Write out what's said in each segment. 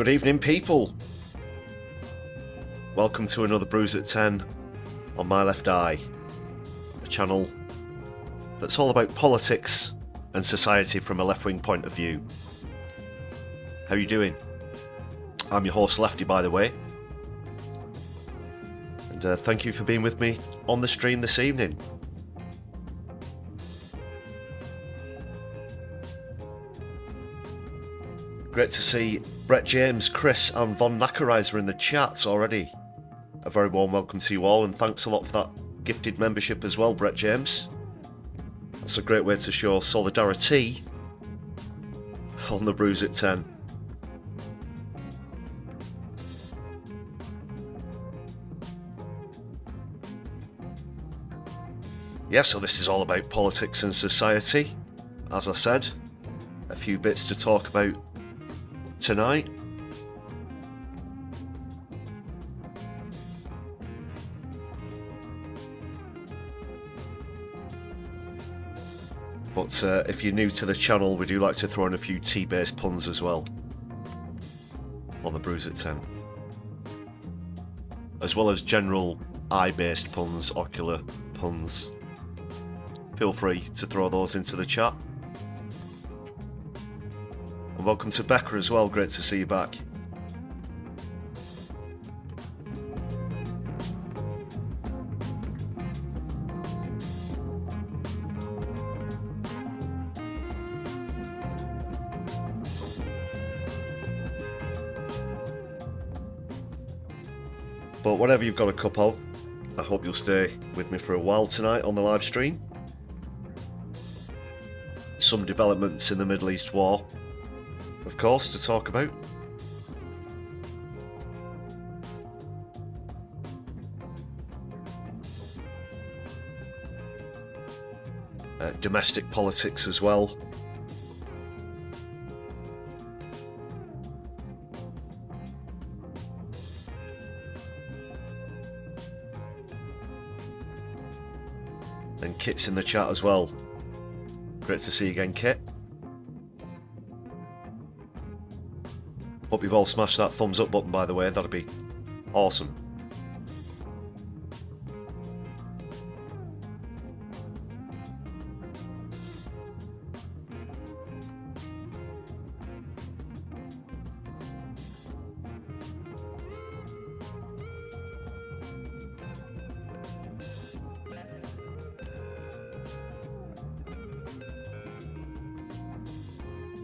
Good evening, people. Welcome to another Brews at 10 on My Left Eye, a channel that's all about politics and society from a left-wing point of view. How are you doing? I'm your host Lefty, by the way, and thank you for being with me on the stream this evening. Great to see Brett James, Chris and Von Nakarizer in the chats already. A very warm welcome to you all, and thanks a lot for that gifted membership as well, Brett James. That's a great way to show solidarity on the Brews at 10. Yeah, so this is all about politics and society. As I said, a few bits to talk about tonight. But if you're new to the channel, we do like to throw in a few tea-based puns as well on the Brews at 10. As well as general eye-based puns, ocular puns. Feel free to throw those into the chat. And welcome to Becca as well, great to see you back. But whatever you've got a cup of, I hope you'll stay with me for a while tonight on the live stream. Some developments in the Middle East war, of course, to talk about. Domestic politics as well. And Kit's in the chat as well. Great to see you again, Kit. Hope you've all smashed that thumbs up button, by the way. That'd be awesome.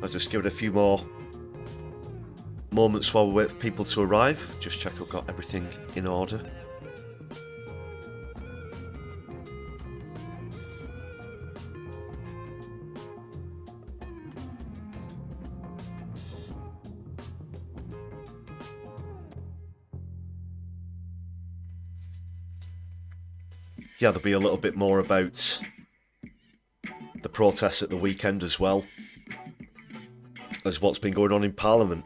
I'll just give it a few more moments while we wait for people to arrive. Just check I've got everything in order. Yeah, there'll be a little bit more about the protests at the weekend as well as what's been going on in Parliament.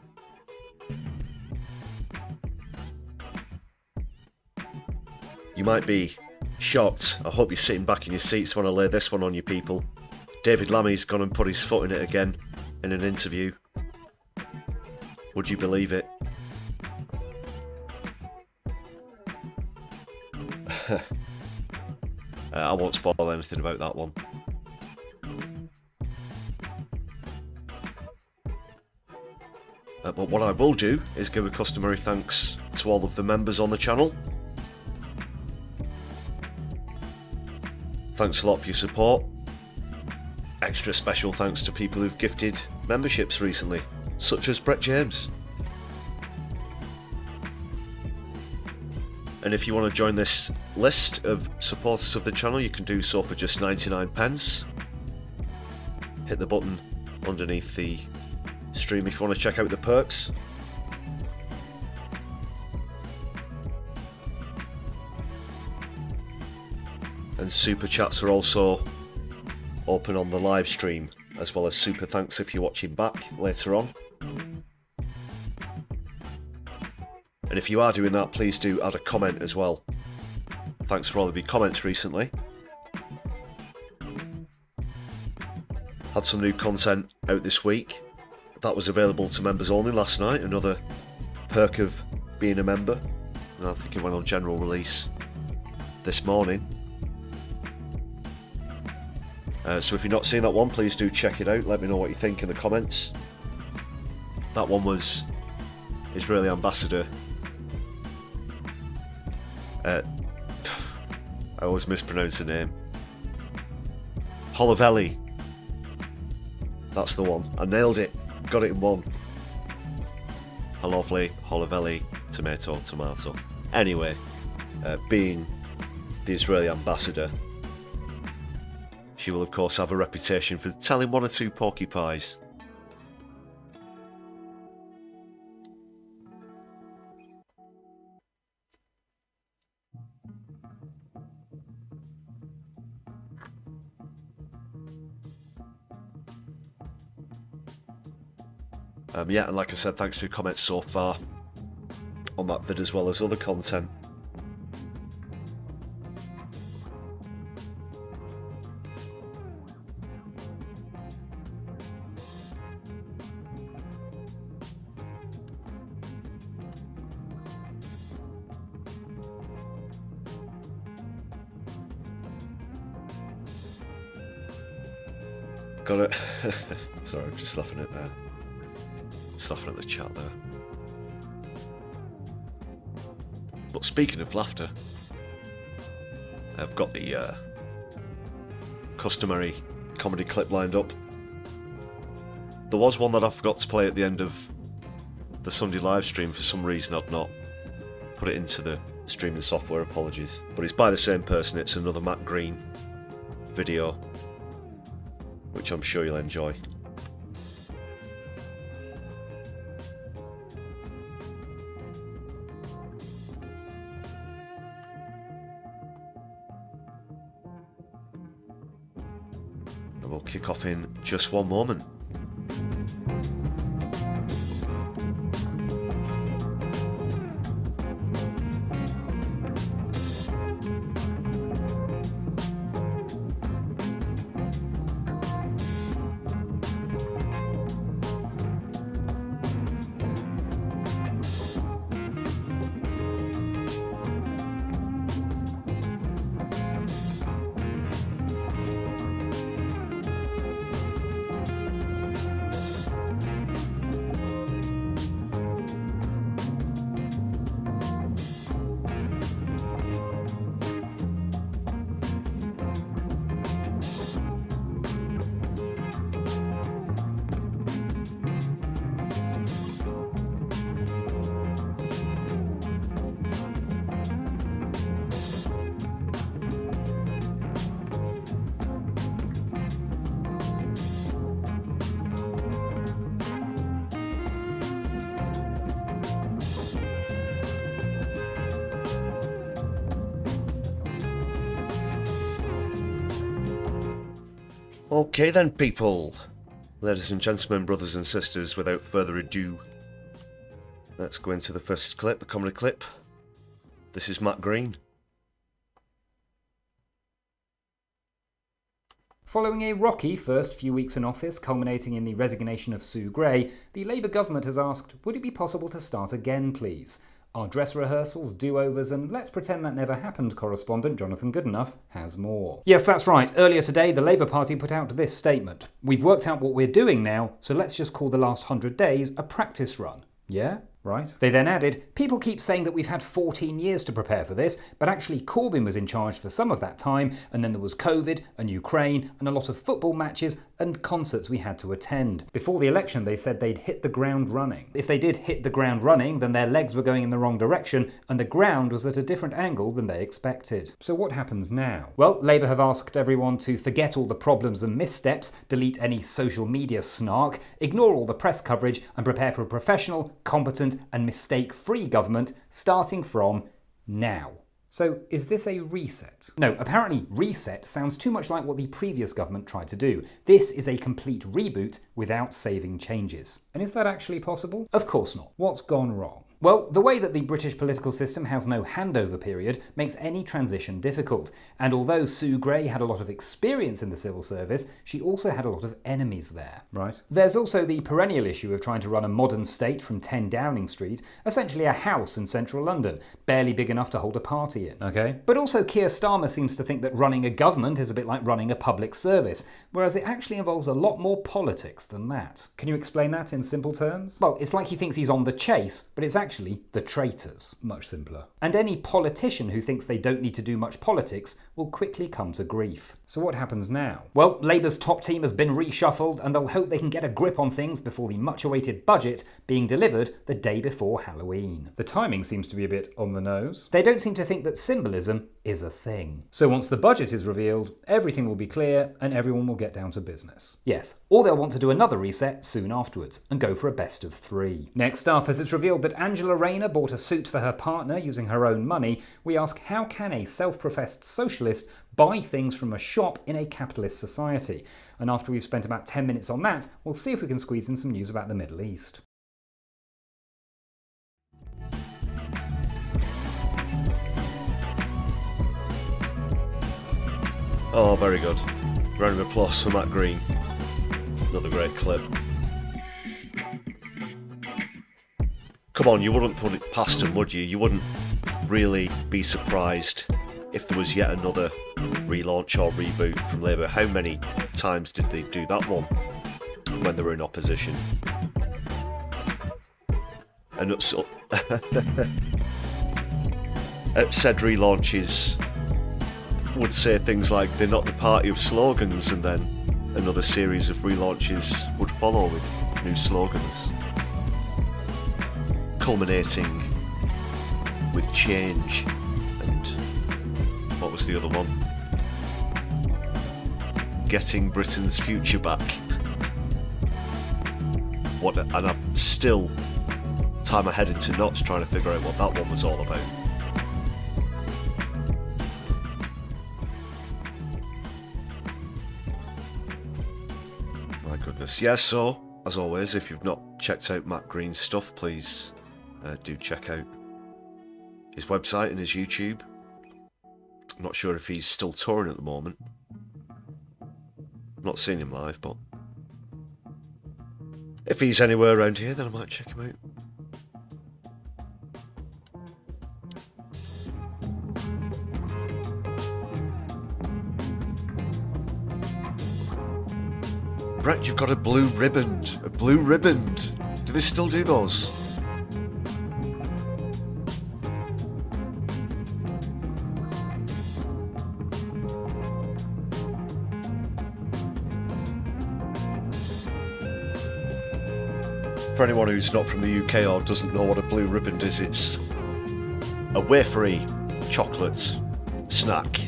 You might be shocked. I hope you're sitting back in your seats when I lay this one on you, people. David Lammy's gone and put his foot in it again in an interview. Would you believe it? I won't spoil anything about that one. But what I will do is give a customary thanks to all of the members on the channel. Thanks a lot for your support. Extra special thanks to people who've gifted memberships recently, such as Brett James. And if you want to join this list of supporters of the channel, you can do so for just 99p. Hit the button underneath the stream if you want to check out the perks. And super chats are also open on the live stream, as well as super thanks if you're watching back later on. And if you are doing that, please do add a comment as well. Thanks for all of your comments recently. Had some new content out this week. That was available to members only last night. Another perk of being a member. And I think it went on general release this morning. So if you've not seen that one, please do check it out. Let me know what you think in the comments. That one was Israeli ambassador. I always mispronounce the name. Holovelli. That's the one. I nailed it. Got it in one. Holovely, Holovelli, tomato. Anyway, being the Israeli ambassador, she will of course have a reputation for telling one or two porcupines. Yeah, and like I said, thanks for your comments so far on that vid as well as other content. Got it. Sorry, I'm just laughing at there. Laughing at the chat there. But speaking of laughter, I've got the customary comedy clip lined up. There was one that I forgot to play at the end of the Sunday live stream. For some reason I'd not put it into the streaming software, apologies. But it's by the same person, it's another Matt Green video, which I'm sure you'll enjoy. We'll kick off in just one moment. Okay then, people. Ladies and gentlemen, brothers and sisters, without further ado, let's go into the first clip, the comedy clip. This is Matt Green. Following a rocky first few weeks in office, culminating in the resignation of Sue Gray, the Labour government has asked, would it be possible to start again, please? Our dress rehearsals, do-overs, and let's pretend that never happened correspondent Jonathan Goodenough has more. Yes, that's right. Earlier today, the Labour Party put out this statement. We've worked out what we're doing now, so let's just call the last 100 days a practice run. Yeah? Right. They then added, people keep saying that we've had 14 years to prepare for this, but actually Corbyn was in charge for some of that time, and then there was COVID and Ukraine and a lot of football matches and concerts we had to attend. Before the election, they said they'd hit the ground running. If they did hit the ground running, then their legs were going in the wrong direction, and the ground was at a different angle than they expected. So what happens now? Well, Labour have asked everyone to forget all the problems and missteps, delete any social media snark, ignore all the press coverage, and prepare for a professional, competent, and mistake-free government starting from now. So is this a reset? No, apparently reset sounds too much like what the previous government tried to do. This is a complete reboot without saving changes. And is that actually possible? Of course not. What's gone wrong? Well, the way that the British political system has no handover period makes any transition difficult, and although Sue Gray had a lot of experience in the civil service, she also had a lot of enemies there. Right. There's also the perennial issue of trying to run a modern state from 10 Downing Street, essentially a house in central London, barely big enough to hold a party in. Okay. But also Keir Starmer seems to think that running a government is a bit like running a public service, whereas it actually involves a lot more politics than that. Can you explain that in simple terms? Well, it's like he thinks he's on the chase, but it's actually the traitors. Much simpler. And any politician who thinks they don't need to do much politics will quickly come to grief. So what happens now? Well, Labour's top team has been reshuffled, and they'll hope they can get a grip on things before the much-awaited budget being delivered the day before Halloween. The timing seems to be a bit on the nose. They don't seem to think that symbolism is a thing. So once the budget is revealed, everything will be clear and everyone will get down to business. Yes, or they'll want to do another reset soon afterwards and go for a best of 3. Next up, as it's revealed that Angela Rayner bought a suit for her partner using her own money, we ask, how can a self-professed socialist buy things from a shop in a capitalist society? And after we've spent about 10 minutes on that, we'll see if we can squeeze in some news about the Middle East. Oh, very good. Round of applause for Matt Green. Another great clip. Come on, you wouldn't put it past him, would you? You wouldn't really be surprised if there was yet another relaunch or reboot from Labour. How many times did they do that one when they were in opposition? And so, said relaunches would say things like they're not the party of slogans, and then another series of relaunches would follow with new slogans, culminating with change and what was the other one? Getting Britain's future back. What? And I'm still time my head into knots trying to figure out what that one was all about. My goodness. Yeah, so, as always, if you've not checked out Matt Green's stuff, please do check out his website and his YouTube. I'm not sure if he's still touring at the moment. I'm not seeing him live, but if he's anywhere around here, then I might check him out. Brett, you've got a blue riband. A blue riband. Do they still do those? For anyone who's not from the UK or doesn't know what a blue riband is, it's a wafery chocolate snack.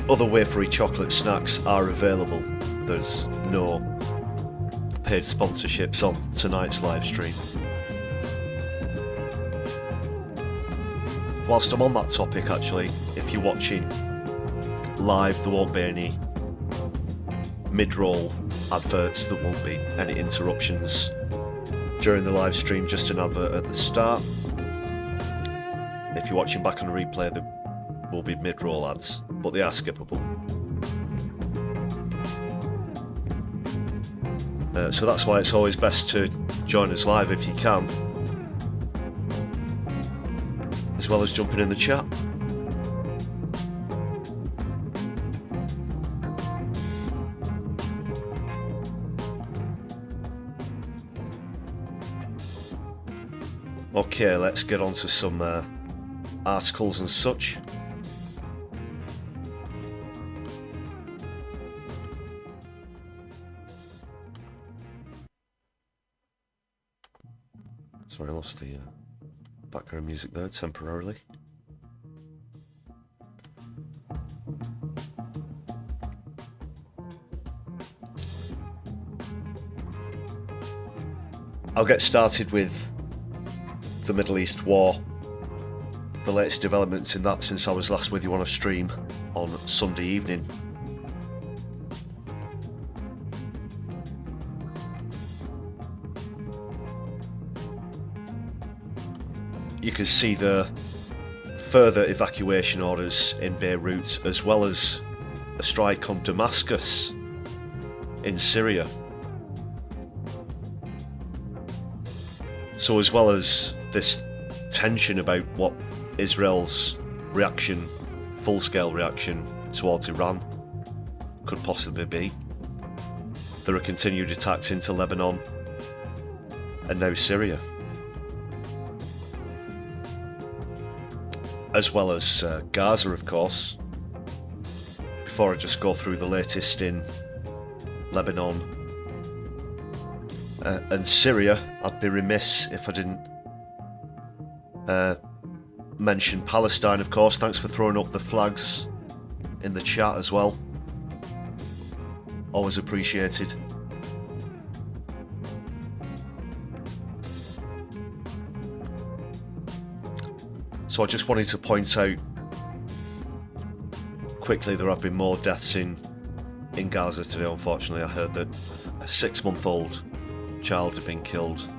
Other wafery chocolate snacks are available. There's no paid sponsorships on tonight's live stream. Whilst I'm on that topic, actually, if you're watching live, there won't be any mid-roll adverts, there won't be any interruptions during the live stream, just an advert at the start. If you're watching back on a replay, there will be mid-roll ads, but they are skippable. So that's why it's always best to join us live if you can, as well as jumping in the chat. Okay, let's get on to some articles and such. Sorry, I lost the background music there temporarily. I'll get started with the Middle East war, the latest developments in that since I was last with you on a stream on Sunday evening. you can see the further evacuation orders in Beirut, as well as a strike on Damascus in Syria. So as well as this tension about what Israel's reaction, full-scale reaction towards Iran could possibly be, there are continued attacks into Lebanon and now Syria, as well as Gaza, of course. Before I just go through the latest in Lebanon and Syria, I'd be remiss if I didn't mention Palestine, of course. Thanks for throwing up the flags in the chat as well. Always appreciated. So I just wanted to point out quickly, there have been more deaths in Gaza today, unfortunately. I heard that a 6-month-old child had been killed,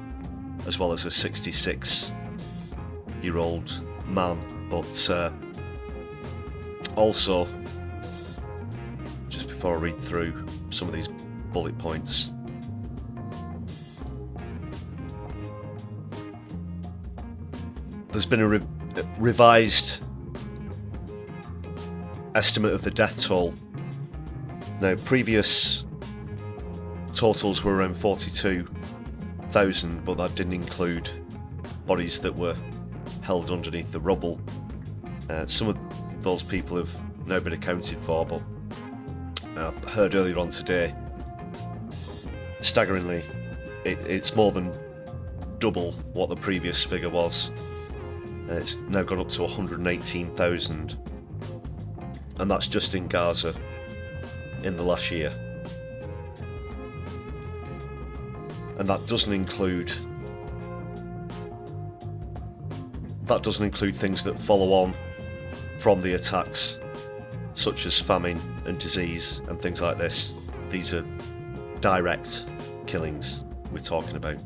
as well as a 66-year-old man. But also, just before I read through some of these bullet points, there's been a revised estimate of the death toll. Now, previous totals were around 42,000, but that didn't include bodies that were held underneath the rubble. Some of those people have now been accounted for, but I heard earlier on today, staggeringly, it's more than double what the previous figure was. It's now gone up to 118,000, and that's just in Gaza in the last year. And that doesn't include things that follow on from the attacks, such as famine and disease and things like this. These are direct killings we're talking about.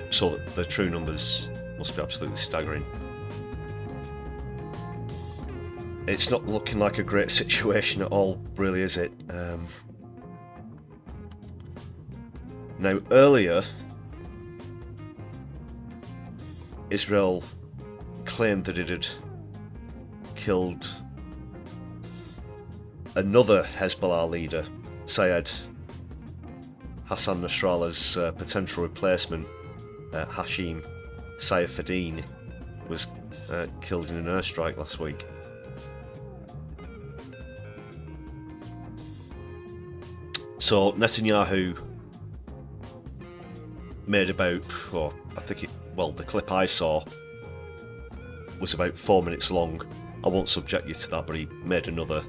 So the true numbers must be absolutely staggering. It's not looking like a great situation at all, really, is it? Now, earlier, Israel claimed that it had killed another Hezbollah leader, Sayed Hassan Nasrallah's potential replacement, Hashim Saifuddin, was killed in an airstrike last week. So Netanyahu made about, or I think the clip I saw was about 4 minutes long. I won't subject you to that, but he made another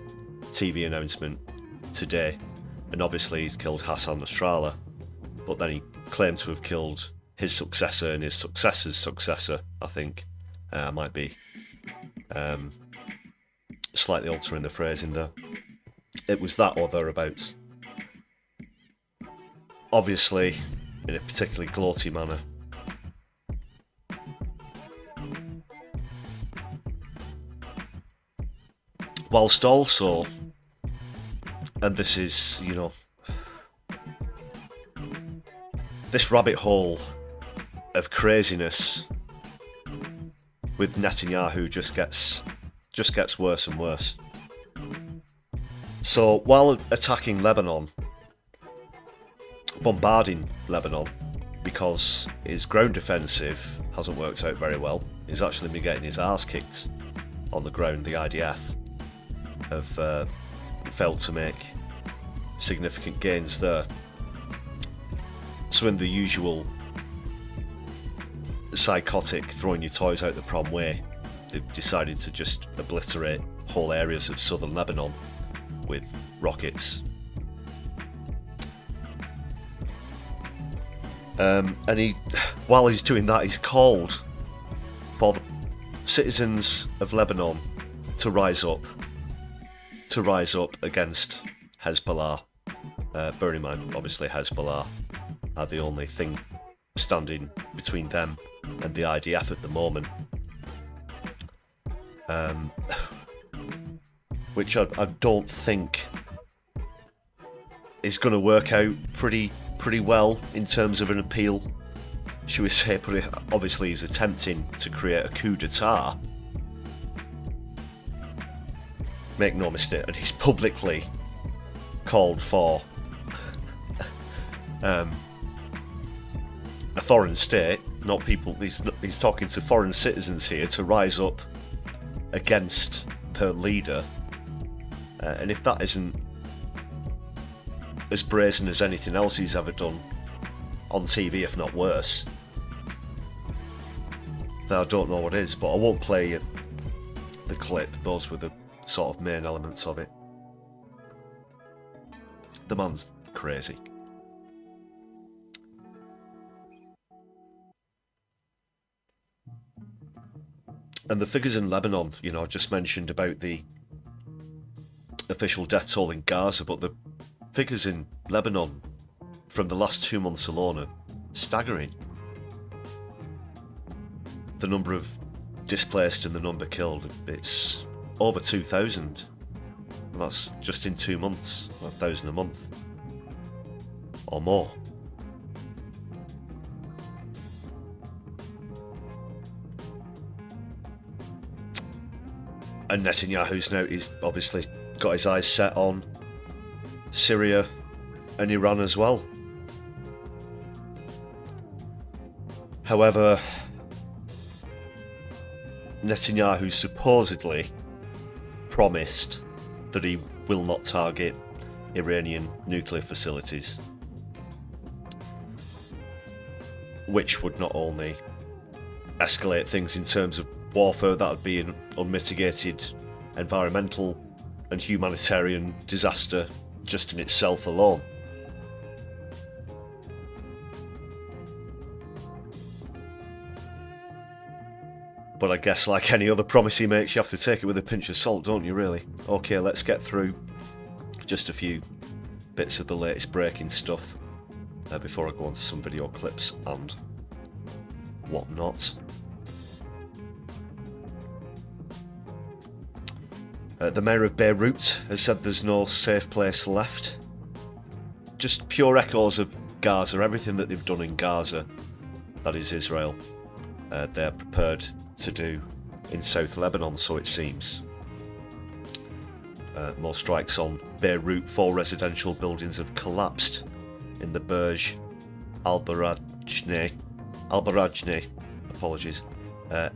TV announcement today, and obviously he's killed Hassan Nasrallah, but then he claimed to have killed his successor and his successor's successor. I think I might be slightly altering the phrasing there. It was that or thereabouts. Obviously, in a particularly gloaty manner. Whilst also, and this is, this rabbit hole of craziness with Netanyahu just gets worse and worse. So while attacking Lebanon, bombarding Lebanon, because his ground defensive hasn't worked out very well, he's actually been getting his arse kicked on the ground. The IDF have failed to make significant gains there. So in the usual psychotic throwing your toys out the prom way, they've decided to just obliterate whole areas of southern Lebanon with rockets. And while he's doing that, he's called for the citizens of Lebanon to rise up against Hezbollah. Bearing in mind, obviously, Hezbollah are the only thing standing between them and the IDF at the moment, which I don't think is going to work out pretty well in terms of an appeal, should we say. But obviously he's attempting to create a coup d'etat. Make no mistake, and he's publicly called for a foreign state, not people. He's talking to foreign citizens here to rise up against their leader, and if that isn't as brazen as anything else he's ever done on TV, if not worse, then I don't know what is. But I won't play the clip. Those were the sort of main elements of it. The man's crazy. And the figures in Lebanon, you know, I just mentioned about the official death toll in Gaza, but the figures in Lebanon from the last 2 months alone are staggering. The number of displaced and the number killed, it's over 2,000. And that's just in 2 months, 1,000 a month or more. And Netanyahu's now, he's obviously got his eyes set on Syria and Iran as well. However, Netanyahu supposedly promised that he will not target Iranian nuclear facilities, which would not only escalate things in terms of warfare, that would be an unmitigated environmental and humanitarian disaster just in itself alone. But I guess like any other promise he makes, you have to take it with a pinch of salt, don't you, really? Okay, let's get through just a few bits of the latest breaking stuff before I go on to some video clips and whatnot. The mayor of Beirut has said there's no safe place left. Just pure echoes of Gaza, everything that they've done in Gaza, that is Israel, they're prepared to do in South Lebanon, so it seems. More strikes on Beirut. 4 residential buildings have collapsed in the Burj al-Barajneh,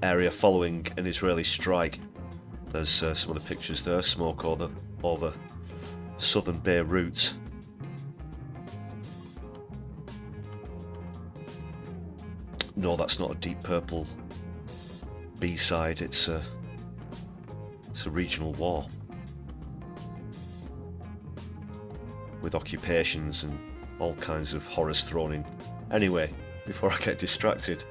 area following an Israeli strike. There's some of the pictures there, smoke over southern Beirut. No, that's not a Deep Purple B-side, it's a regional war with occupations and all kinds of horrors thrown in. Anyway, before I get distracted,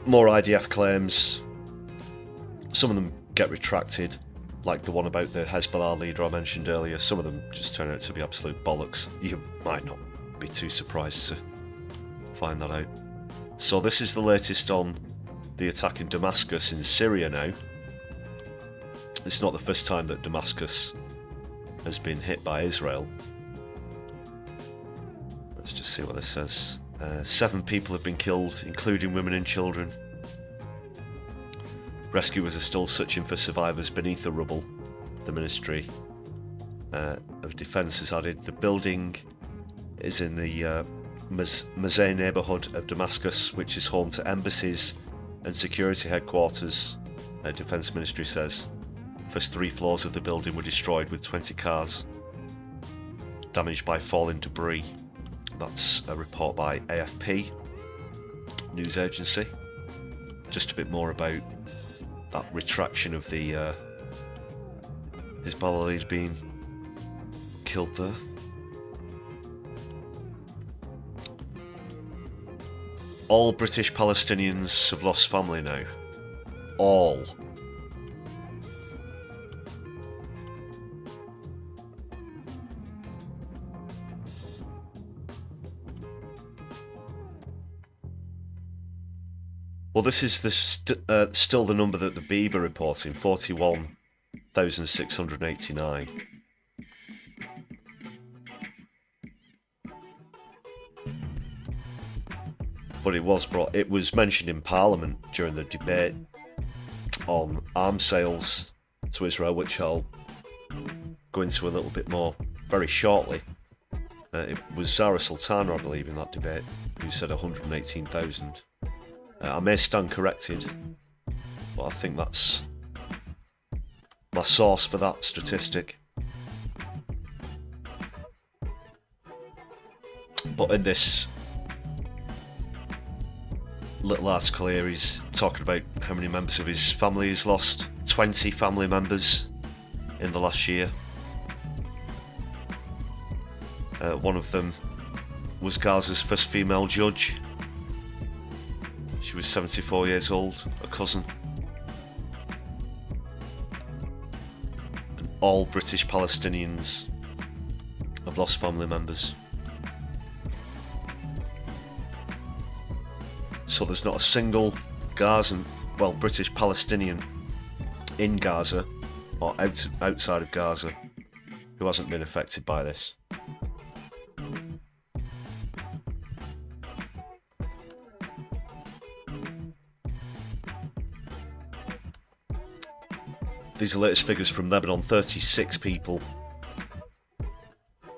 more IDF claims. Some of them get retracted, like the one about the Hezbollah leader I mentioned earlier. Some of them just turn out to be absolute bollocks. You might not be too surprised to find that out. So this is the latest on the attack in Damascus in Syria now. It's not the first time that Damascus has been hit by Israel. Let's just see what this says. 7 people have been killed, including women and children. Rescuers are still searching for survivors beneath the rubble. The Ministry of Defence has added the building is in the Mazeh neighbourhood of Damascus, which is home to embassies and security headquarters. Defence Ministry says first 3 floors of the building were destroyed, with 20 cars damaged by falling debris. That's a report by AFP news agency. Just a bit more about that retraction of the Hezbollah leader being killed there. All British Palestinians have lost family now. All. Well, this is still the number that the Beeb are reporting, 41,689. But it was mentioned in Parliament during the debate on arms sales to Israel, which I'll go into a little bit more very shortly. It was Zara Sultana, I believe, in that debate, who said 118,000. I may stand corrected, but I think that's my source for that statistic. But in this little article here, he's talking about how many members of his family he's lost. 20 family members in the last year. One of them was Gaza's first female judge. She was 74 years old, a cousin. And all British Palestinians have lost family members. So there's not a single Gazan, well, British Palestinian in Gaza or outside of Gaza who hasn't been affected by this. These are latest figures from Lebanon. 36 people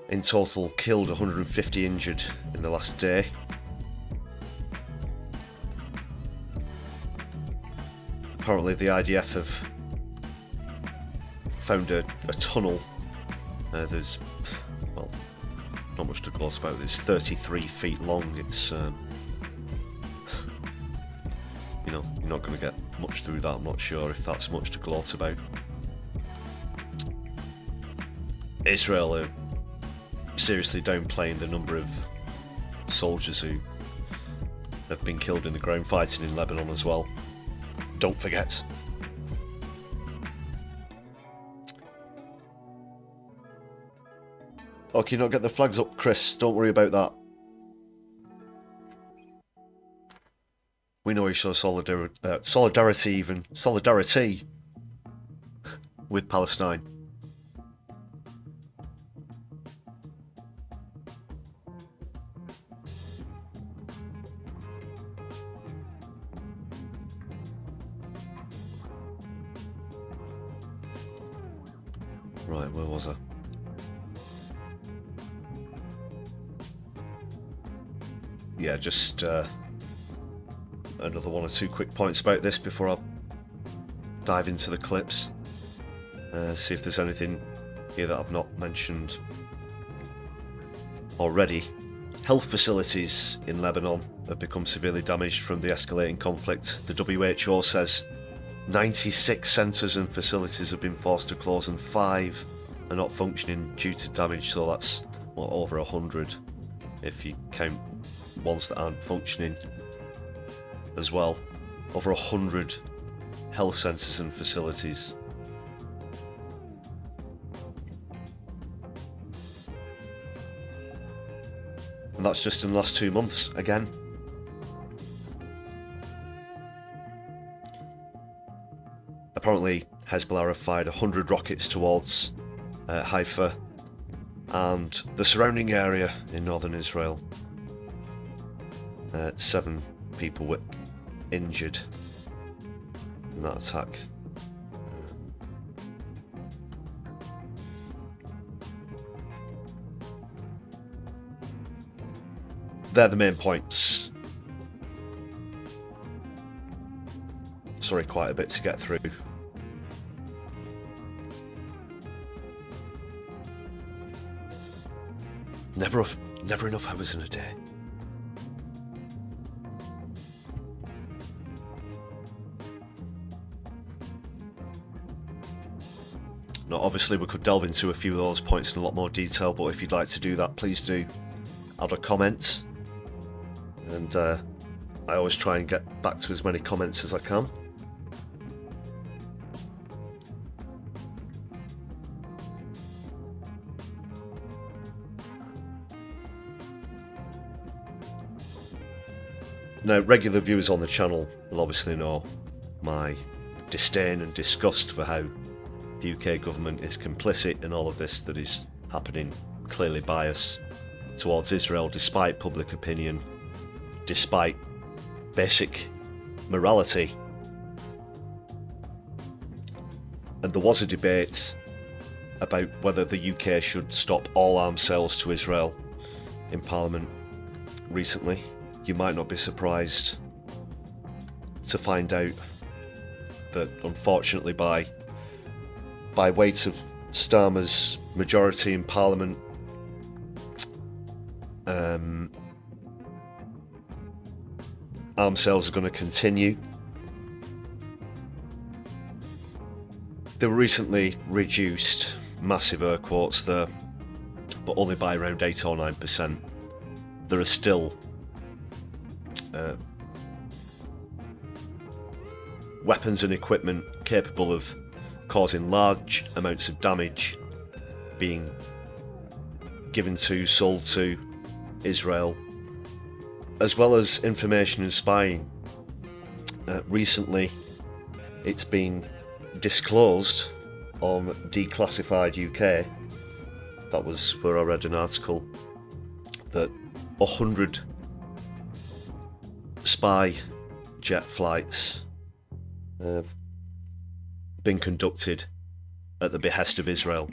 in total killed, 150 injured in the last day. Apparently the IDF have found a tunnel. There's, well, not much to gloss about. It's 33 feet long. It's, you know, you're not going to get much through that. I'm not sure if that's much to gloat about. Israel are seriously downplaying the number of soldiers who have been killed in the ground fighting in Lebanon as well. Don't forget. Oh, can you not get the flags up, Chris? Don't worry about that. We know we show solidarity with Palestine. Right, where was I? Yeah, just another one or two quick points about this before I dive into the clips. See if there's anything here that I've not mentioned already. Health facilities in Lebanon have become severely damaged from the escalating conflict. The WHO says 96 centres and facilities have been forced to close and 5 are not functioning due to damage, so that's over 100 if you count ones that aren't functioning as well. Over 100 health centres and facilities. And that's just in the last 2 months again. Apparently Hezbollah have fired 100 rockets towards Haifa and the surrounding area in northern Israel. 7 people were injured in that attack. They're the main points. Sorry, quite a bit to get through. Never enough hours in a day. Now, obviously, we could delve into a few of those points in a lot more detail, but if you'd like to do that, please do add a comment. And I always try and get back to as many comments as I can. Now, regular viewers on the channel will obviously know my disdain and disgust for how the UK government is complicit in all of this that is happening, clearly biased towards Israel despite public opinion, despite basic morality. And there was a debate about whether the UK should stop all arms sales to Israel in Parliament recently. You might not be surprised to find out that, unfortunately, by weight of Starmer's majority in Parliament, arms sales are going to continue. They were recently reduced, massive air quotes there, but only by around 8 or 9%. There are still weapons and equipment capable of causing large amounts of damage being sold to Israel, as well as information and spying. Recently, it's been disclosed on Declassified UK, that was where I read an article, that 100 spy jet flights been conducted at the behest of Israel.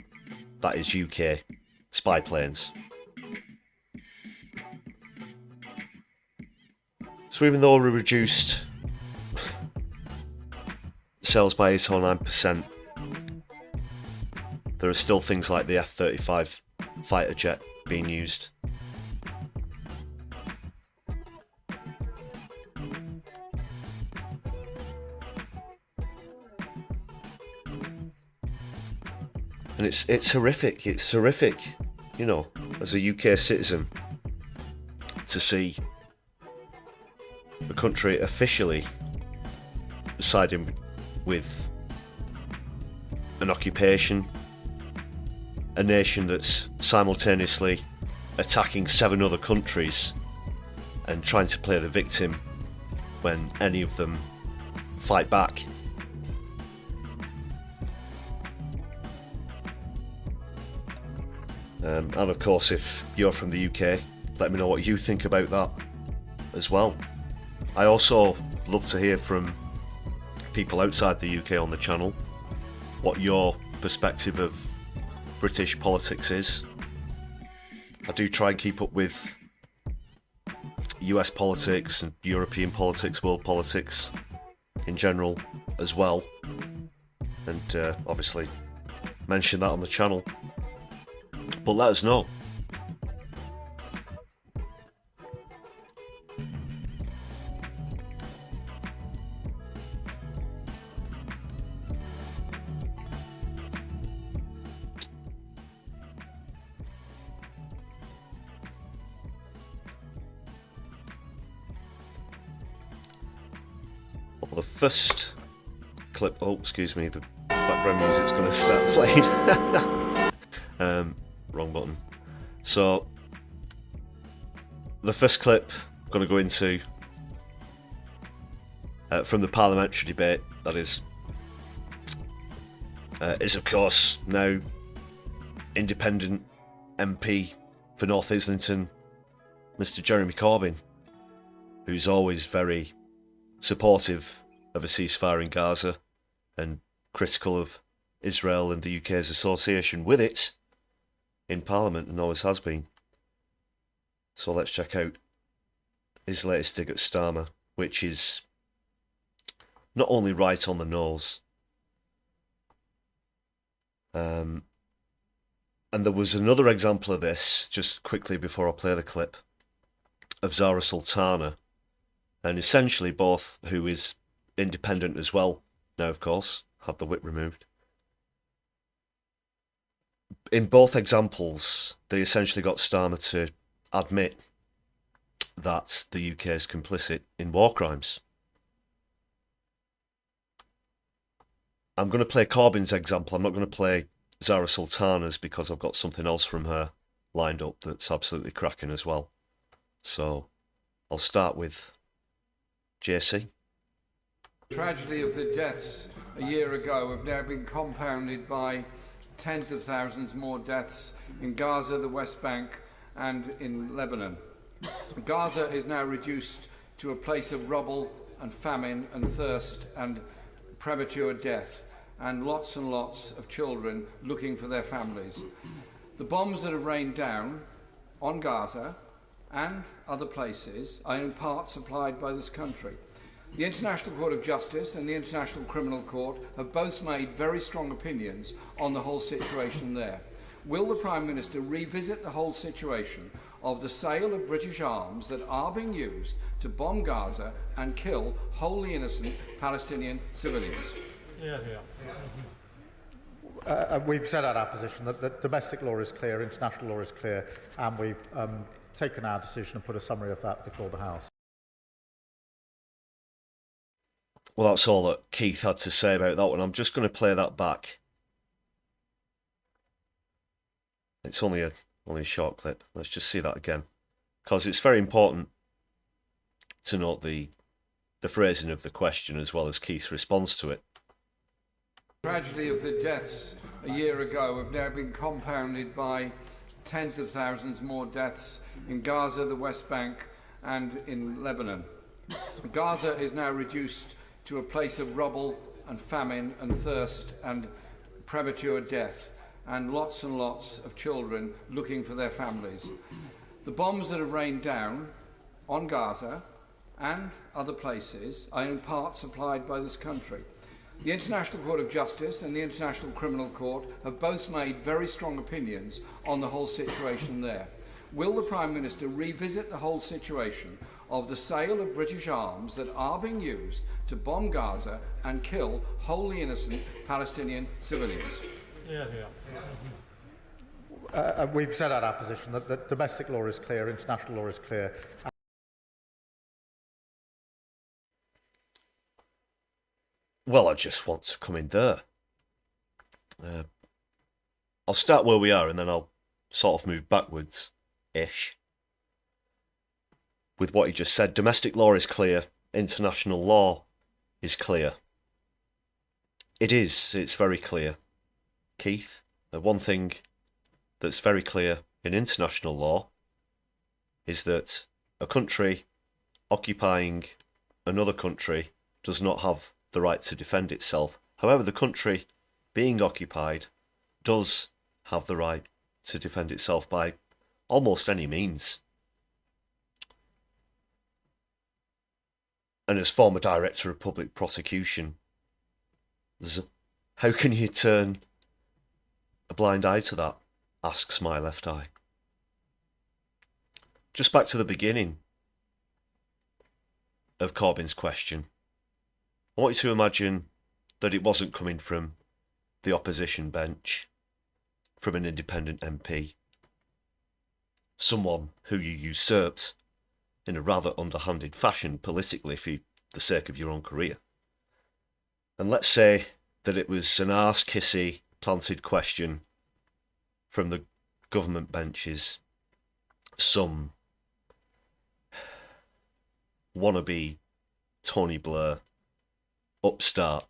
That is UK spy planes. So even though we reduced sales by 8 or 9%, there are still things like the F-35 fighter jet being used. And it's horrific. It's horrific, you know, as a UK citizen, to see the country officially siding with an occupation, a nation that's simultaneously attacking 7 other countries and trying to play the victim when any of them fight back. And of course, if you're from the UK, let me know what you think about that as well. I also love to hear from people outside the UK on the channel, what your perspective of British politics is. I do try and keep up with US politics and European politics, world politics in general as well, and obviously mention that on the channel. But let us know. Well, the first clip, oh excuse me, the background music's going to start playing. Wrong button. So the first clip I'm going to go into from the parliamentary debate, that is of course now independent MP for North Islington, Mr. Jeremy Corbyn, who's always very supportive of a ceasefire in Gaza and critical of Israel and the UK's association with it in Parliament, and always has been. So let's check out his latest dig at Starmer, which is not only right on the nose, and there was another example of this, just quickly before I play the clip, of Zara Sultana, and essentially both, who is independent as well now, of course, had the whip removed. In both examples, they essentially got Starmer to admit that the UK is complicit in war crimes. I'm going to play Corbyn's example. I'm not going to play Zara Sultana's because I've got something else from her lined up that's absolutely cracking as well. So I'll start with JC. The tragedy of the deaths a year ago have now been compounded by tens of thousands more deaths in Gaza, the West Bank, and in Lebanon. Gaza is now reduced to a place of rubble and famine and thirst and premature death, and lots of children looking for their families. The bombs that have rained down on Gaza and other places are in part supplied by this country. The International Court of Justice and the International Criminal Court have both made very strong opinions on the whole situation there. Will the Prime Minister revisit the whole situation of the sale of British arms that are being used to bomb Gaza and kill wholly innocent Palestinian civilians? We've set out our position that domestic law is clear, international law is clear, and we've taken our decision and put a summary of that before the House. Well, that's all that Keith had to say about that one. I'm just going to play that back. It's only a short clip. Let's just see that again, because it's very important to note the phrasing of the question as well as Keith's response to it. The tragedy of the deaths a year ago have now been compounded by tens of thousands more deaths in Gaza, the West Bank, and in Lebanon. Gaza is now reduced to a place of rubble and famine and thirst and premature death, and lots of children looking for their families. The bombs that have rained down on Gaza and other places are in part supplied by this country. The International Court of Justice and the International Criminal Court have both made very strong opinions on the whole situation there. Will the Prime Minister revisit the whole situation of the sale of British arms that are being used to bomb Gaza and kill wholly innocent Palestinian civilians? We've set out our position that domestic law is clear, international law is clear. Well, I just want to come in there. I'll start where we are and then I'll sort of move backwards-ish. With what he just said, domestic law is clear, international law is clear. It is, it's very clear. Keith, the one thing that's very clear in international law is that a country occupying another country does not have the right to defend itself. However, the country being occupied does have the right to defend itself by almost any means. And as former Director of Public Prosecution, how can you turn a blind eye to that? Asks my left eye. Just back to the beginning of Corbyn's question. I want you to imagine that it wasn't coming from the opposition bench, from an independent MP, someone who you usurped in a rather underhanded fashion politically for the sake of your own career. And let's say that it was an arse-kissy planted question from the government benches, some wannabe Tony Blair upstart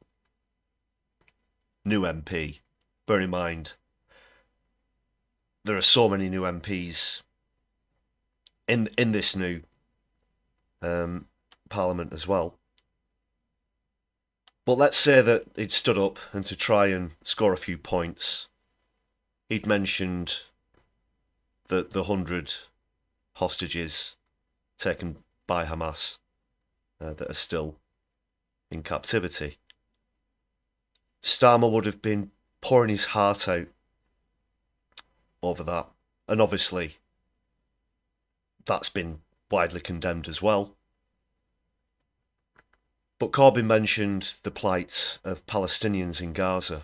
new MP. Bear in mind, there are so many new MPs in this new Parliament as well. But let's say that he'd stood up and to try and score a few points, he'd mentioned that the 100 hostages taken by Hamas that are still in captivity. Starmer would have been pouring his heart out over that. And obviously, that's been widely condemned as well. But Corbyn mentioned the plight of Palestinians in Gaza.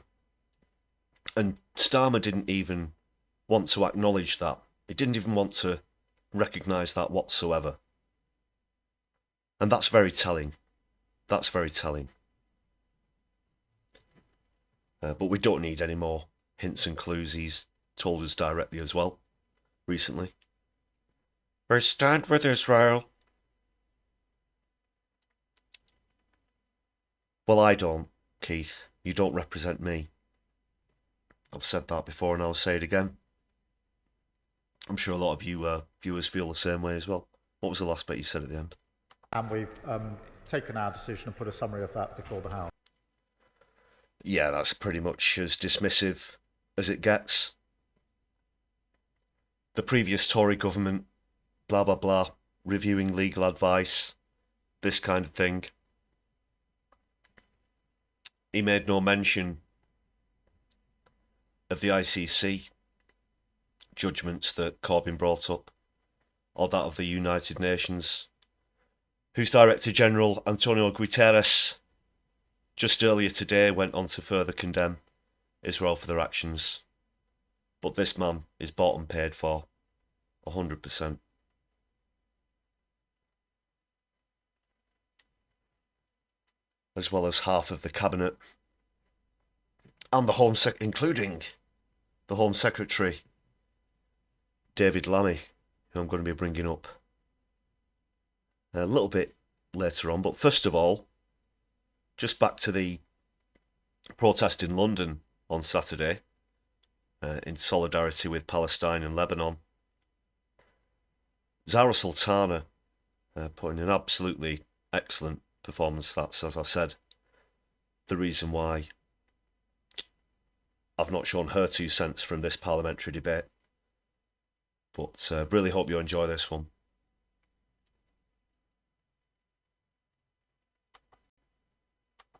And Starmer didn't even want to acknowledge that. He didn't even want to recognise that whatsoever. And that's very telling. That's very telling. But we don't need any more hints and clues. He's told us directly as well, recently. We stand with Israel. Well, I don't, Keith. You don't represent me. I've said that before and I'll say it again. I'm sure a lot of you viewers feel the same way as well. What was the last bit you said at the end? And we've taken our decision and put a summary of that before the House. Yeah, that's pretty much as dismissive as it gets. The previous Tory government, blah, blah, blah, reviewing legal advice, this kind of thing. He made no mention of the ICC judgments that Corbyn brought up, or that of the United Nations, whose Director General, Antonio Guterres, just earlier today went on to further condemn Israel for their actions. But this man is bought and paid for, 100%. As well as half of the cabinet, and the including the Home Secretary, David Lammy, who I'm going to be bringing up a little bit later on. But first of all, just back to the protest in London on Saturday, in solidarity with Palestine and Lebanon. Zara Sultana put in an absolutely excellent performance. That's, as I said, the reason why I've not shown her 2 cents from this parliamentary debate. But really hope you enjoy this one.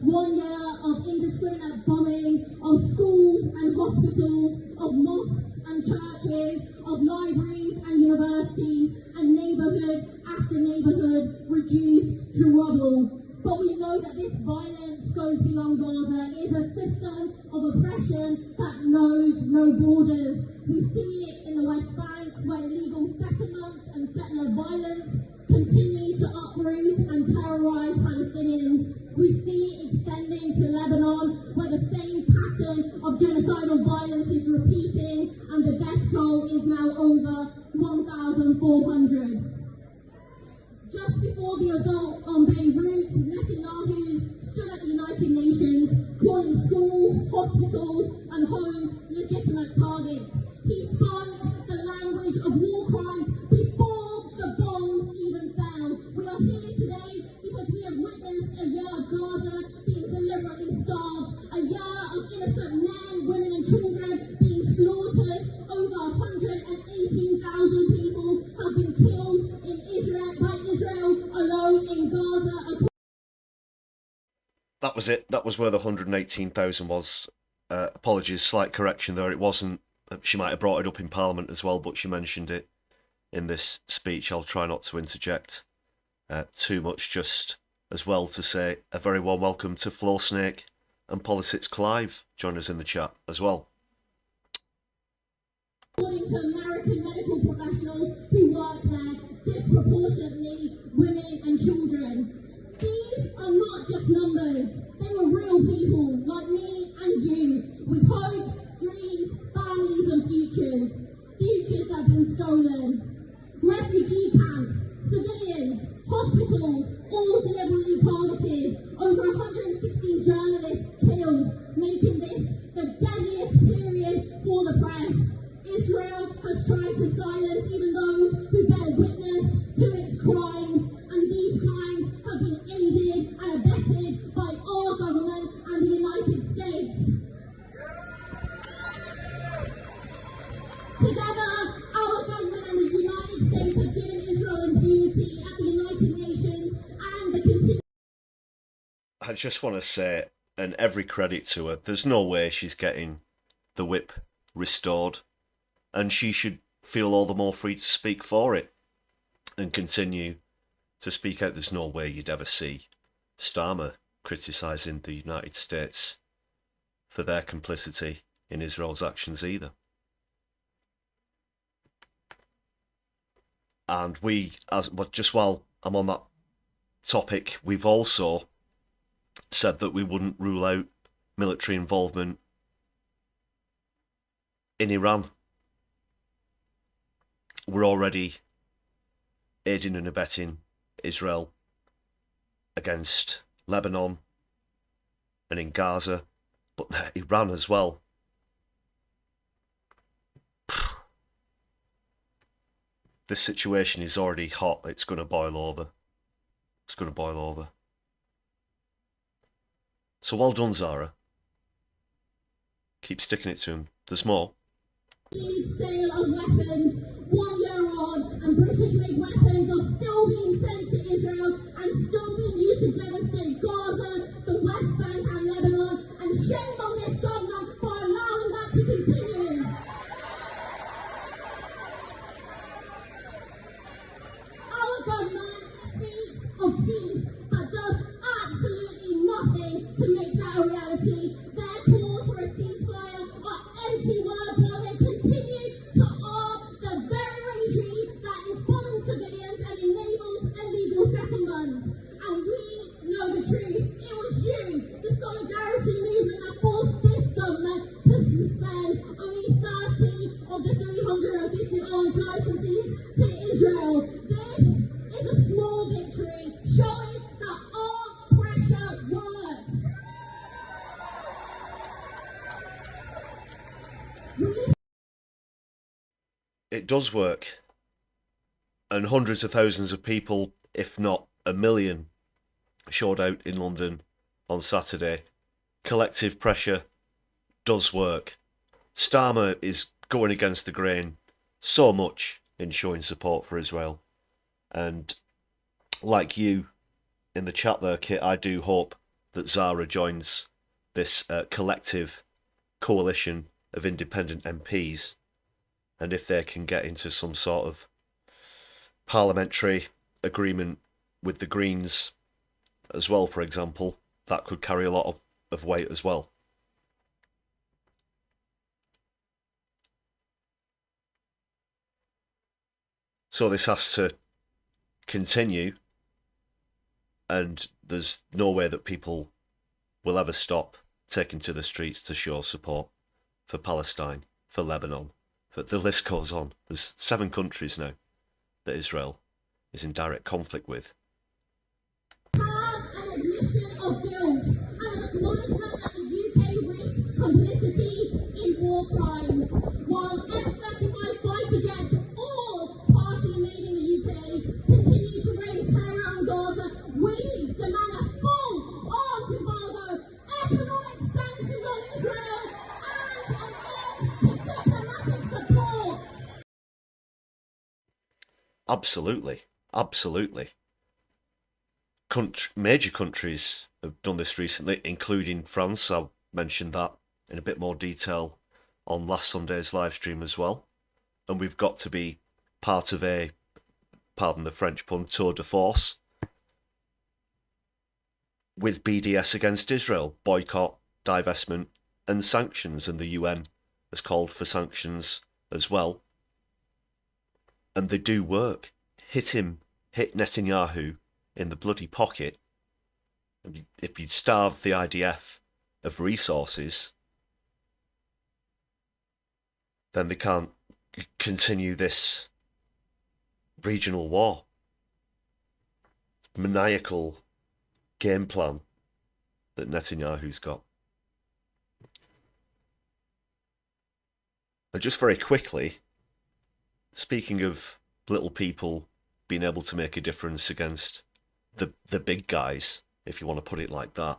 One year of indiscriminate bombing of schools and hospitals, of mosques and churches, of libraries and universities, and neighbourhood after neighbourhood reduced to rubble. But we know that this violence goes beyond Gaza. It is a system of oppression that knows no borders. We see it in the West Bank, where illegal settlements and settler violence continue to uproot and terrorise Palestinians. We see it extending to Lebanon, where the same pattern of genocidal violence is repeating, and the death toll is now over 1,400. Just before the assault on Beirut, Netanyahu stood at the United Nations, calling schools, hospitals and homes legitimate targets. He spoke the language of war crimes before the bombs even fell. We are here today because we have witnessed a year of Gaza being deliberately starved, a year of innocent men, women and children being slaughtered. Over 118,000 people have been killed in Israel by Israel alone in Gaza. That was it. That was where the 118,000 was. Apologies, slight correction there. It wasn't. She might have brought it up in Parliament as well, but she mentioned it in this speech. I'll try not to interject too much, just as well to say a very warm welcome to Floor Snake and Politics Clive. Join us in the chat as well. According to American medical professionals who work there, disproportionately women and children. These are not just numbers, they were real people like me and you, with hopes, dreams, families and futures. Futures have been stolen. Refugee camps, civilians, hospitals, all deliberately targeted. Over 116 journalists killed, making this the deadliest period for the press. Israel has tried to silence even those who bear witness to its crimes, and these crimes have been aided and abetted by our government and the United States. Together, our government and the United States have given Israel impunity at the United Nations and the continued. I just want to say, and every credit to her, there's no way she's getting the whip restored. And she should feel all the more free to speak for it and continue to speak out. There's no way you'd ever see Starmer criticising the United States for their complicity in Israel's actions either. And just while I'm on that topic, we've also said that we wouldn't rule out military involvement in Iran. We're already aiding and abetting Israel against Lebanon, and in Gaza, but Iran as well. This situation is already hot. It's going to boil over. It's going to boil over. So well done, Zara. Keep sticking it to him. There's more. Sale of weapons 1 year on, and British-made weapons are still being sent to Israel and still being used to devastate Gaza, the West Bank and Lebanon, and shame on this government for allowing that to continue. Our government speaks of peace but does absolutely nothing to make that a reality. Their calls for a ceasefire are empty words while they continue to arm the very regime that is bombing civilians and enables illegal settlements. And we know the truth. It was you, the Solidarity movement, that forced this government to suspend only 30 of the 350 arms licenses to Israel. This is a small victory, showing that our pressure works. It does work. And hundreds of thousands of people, if not a million, showed out in London on Saturday. Collective pressure does work. Starmer is going against the grain so much in showing support for Israel. And like you in the chat there, Kit, I do hope that Zara joins this collective coalition of independent MPs. And if they can get into some sort of parliamentary agreement with the Greens as well, for example, that could carry a lot of weight as well. So this has to continue, and there's no way that people will ever stop taking to the streets to show support for Palestine, for Lebanon. But the list goes on. There's 7 countries now that Israel is in direct conflict with. Have an admission of guilt and an acknowledgement that the UK risks complicity in war crimes. While F-35 fighter jets, all partially made in the UK, continue to rain terror on Gaza, we demand a full arms embargo, economic sanctions on Israel, and an end to diplomatic support. Absolutely. Absolutely. Major countries have done this recently, including France. I mentioned that in a bit more detail on last Sunday's live stream as well. And we've got to be part of a, pardon the French pun, tour de force with BDS against Israel, boycott, divestment and sanctions. And the UN has called for sanctions as well. And they do work. Hit Netanyahu in the bloody pocket. If you starve the IDF of resources, then they can't continue this regional war. Maniacal game plan that Netanyahu's got. And just very quickly, speaking of little people being able to make a difference against the big guys, if you want to put it like that,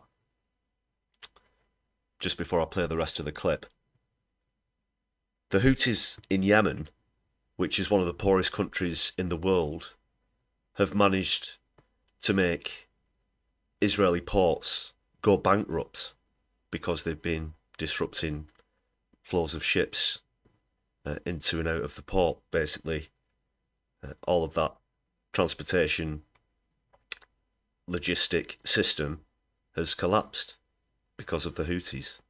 just before I play the rest of the clip, the Houthis in Yemen, which is one of the poorest countries in the world, have managed to make Israeli ports go bankrupt because they've been disrupting flows of ships into and out of the port. Basically, all of that transportation logistic system has collapsed because of the Houthis.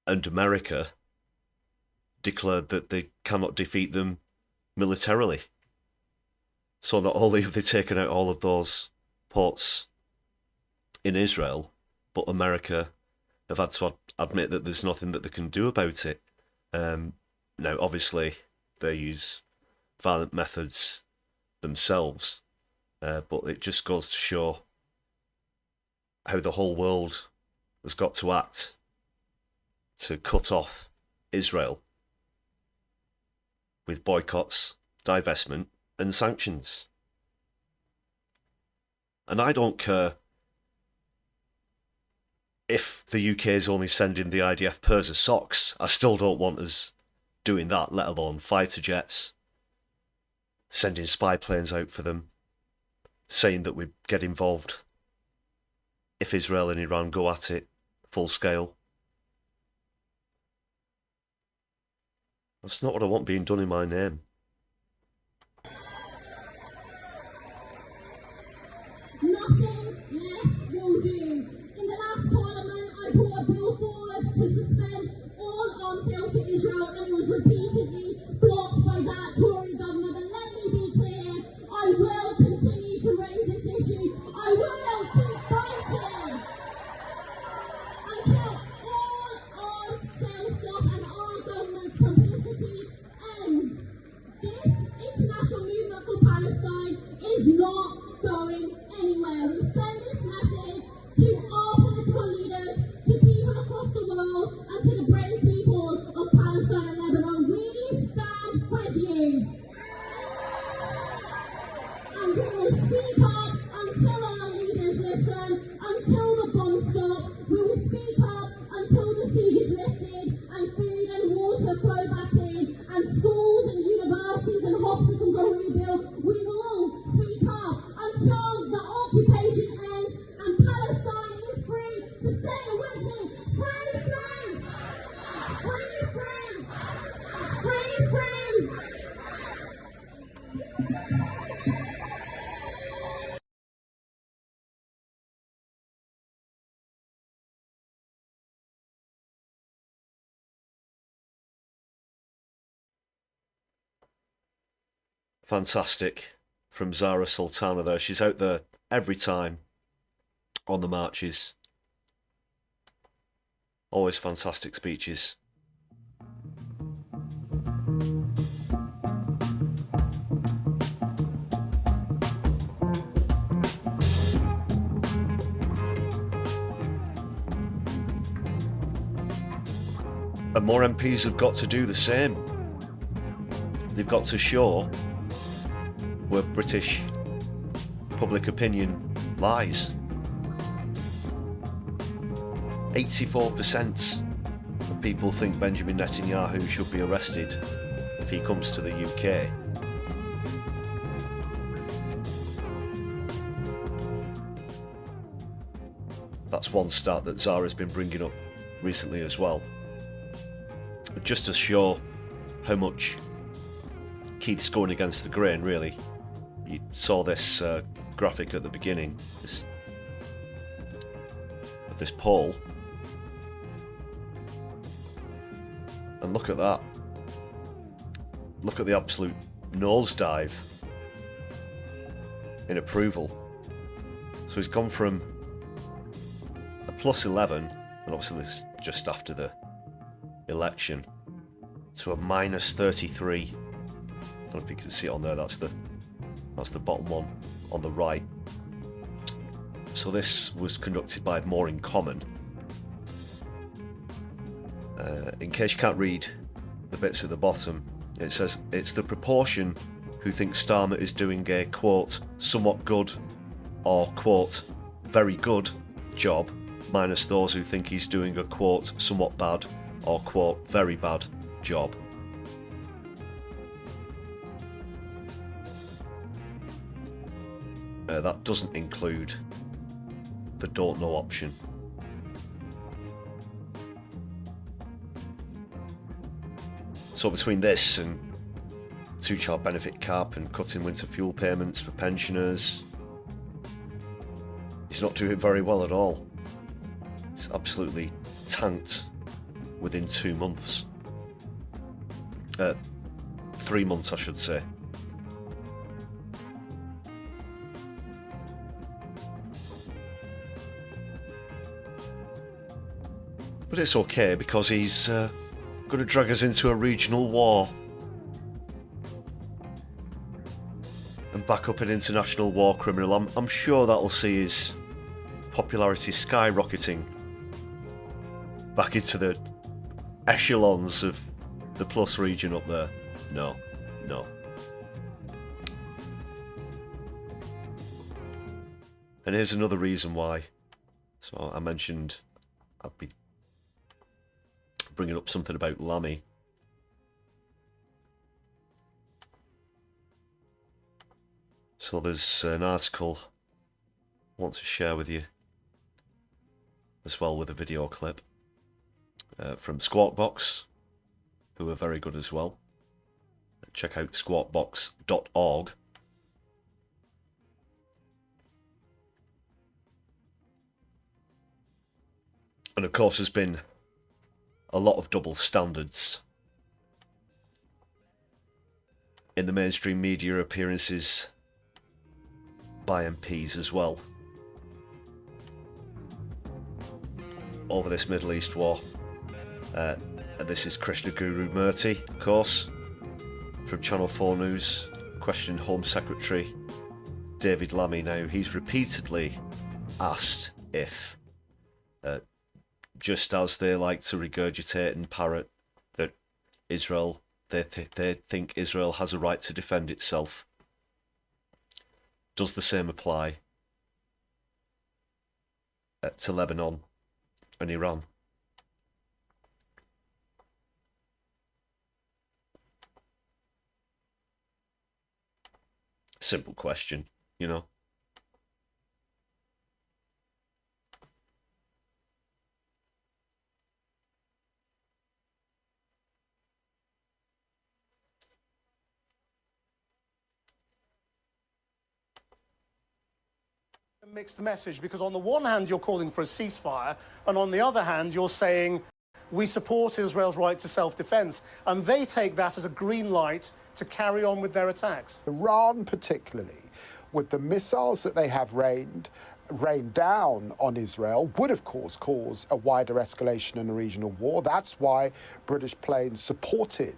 And America declared that they cannot defeat them militarily. So not only have they taken out all of those ports in Israel, but America have had to admit that there's nothing that they can do about it. Now, obviously, they use violent methods themselves, but it just goes to show how the whole world has got to act to cut off Israel with boycotts, divestment, and sanctions. And I don't care if the UK is only sending the IDF pairs of socks. I still don't want us doing that, let alone fighter jets, sending spy planes out for them, saying that we get involved if Israel and Iran go at it full scale. That's not what I want being done in my name. Nothing less will do. In the last Parliament, I brought a bill forward to suspend all arms sales to Israel, and it was repeatedly blocked by that Tory government. But let me be clear, I will continue to raise this issue. I will keep fighting until all arms sales stop and our government's complicity ends. This international movement for Palestine is not going anywhere. We send this message to our political leaders, to people across the world, and to the brave people of Palestine and Lebanon. We stand with you. And we will speak up until our leaders listen, until the bombs stop. We will speak up until the siege is lifted and food and water flow back in, and schools and universities and hospitals are rebuilt. We will speak up until the occupation ends and Palestine is free. So say it with me: free, free, free, free, free, free. Fantastic from Zara Sultana there. She's out there every time on the marches. Always fantastic speeches. And more MPs have got to do the same. They've got to show where British public opinion lies. 84% of people think Benjamin Netanyahu should be arrested if he comes to the UK. That's one stat that Zara's been bringing up recently as well. Just to show how much Keith's going against the grain, really. You saw this graphic at the beginning, this poll, and look at that. Look at the absolute nosedive in approval. So he's gone from a +11, and obviously this is just after the election, to a -33. I don't know if you can see it on there. That's the bottom one on the right. So this was conducted by More in Common. In case you can't read the bits at the bottom, it says it's the proportion who think Starmer is doing a quote somewhat good or quote very good job, minus those who think he's doing a quote somewhat bad or quote very bad job. That doesn't include the don't know option. So between this and two-child benefit cap and cutting winter fuel payments for pensioners, he's not doing very well at all. It's absolutely tanked within 2 months. 3 months, I should say. But it's okay, because he's going to drag us into a regional war and back up an international war criminal. I'm sure that'll see his popularity skyrocketing back into the echelons of the plus region up there. No, no. And here's another reason why. So I mentioned I'd be bringing up something about Lammy. So there's an article I want to share with you, as well with a video clip from Squawkbox, who are very good as well. Check out squawkbox.org. And of course there's been a lot of double standards in the mainstream media appearances by MPs as well over this Middle East war. And this is Krishna Guru Murthy, of course, from Channel 4 News, questioning Home Secretary David Lammy. Now, he's repeatedly asked if, just as they like to regurgitate and parrot that Israel, they think Israel has a right to defend itself, does the same apply to Lebanon and Iran? Simple question, you know. Mixed message, because on the one hand you're calling for a ceasefire, and on the other hand you're saying we support Israel's right to self-defense, and they take that as a green light to carry on with their attacks. Iran particularly, with the missiles that they have rained down on Israel, would of course cause a wider escalation in a regional war. That's why British planes supported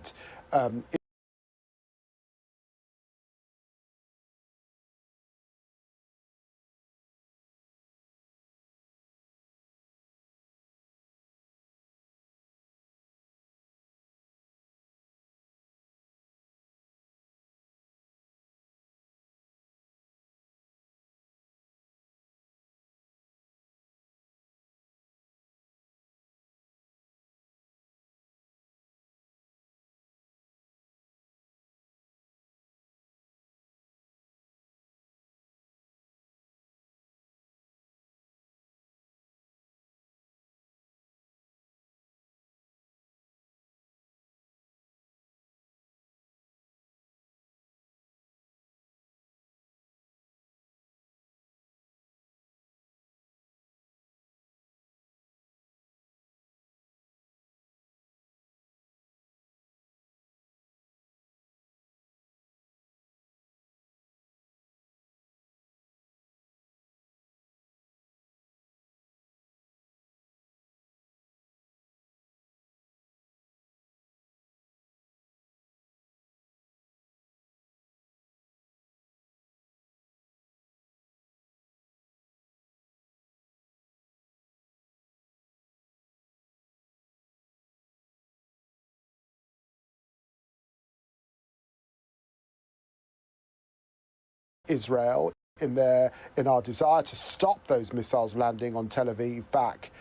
Israel in our desire to stop those missiles landing on Tel Aviv back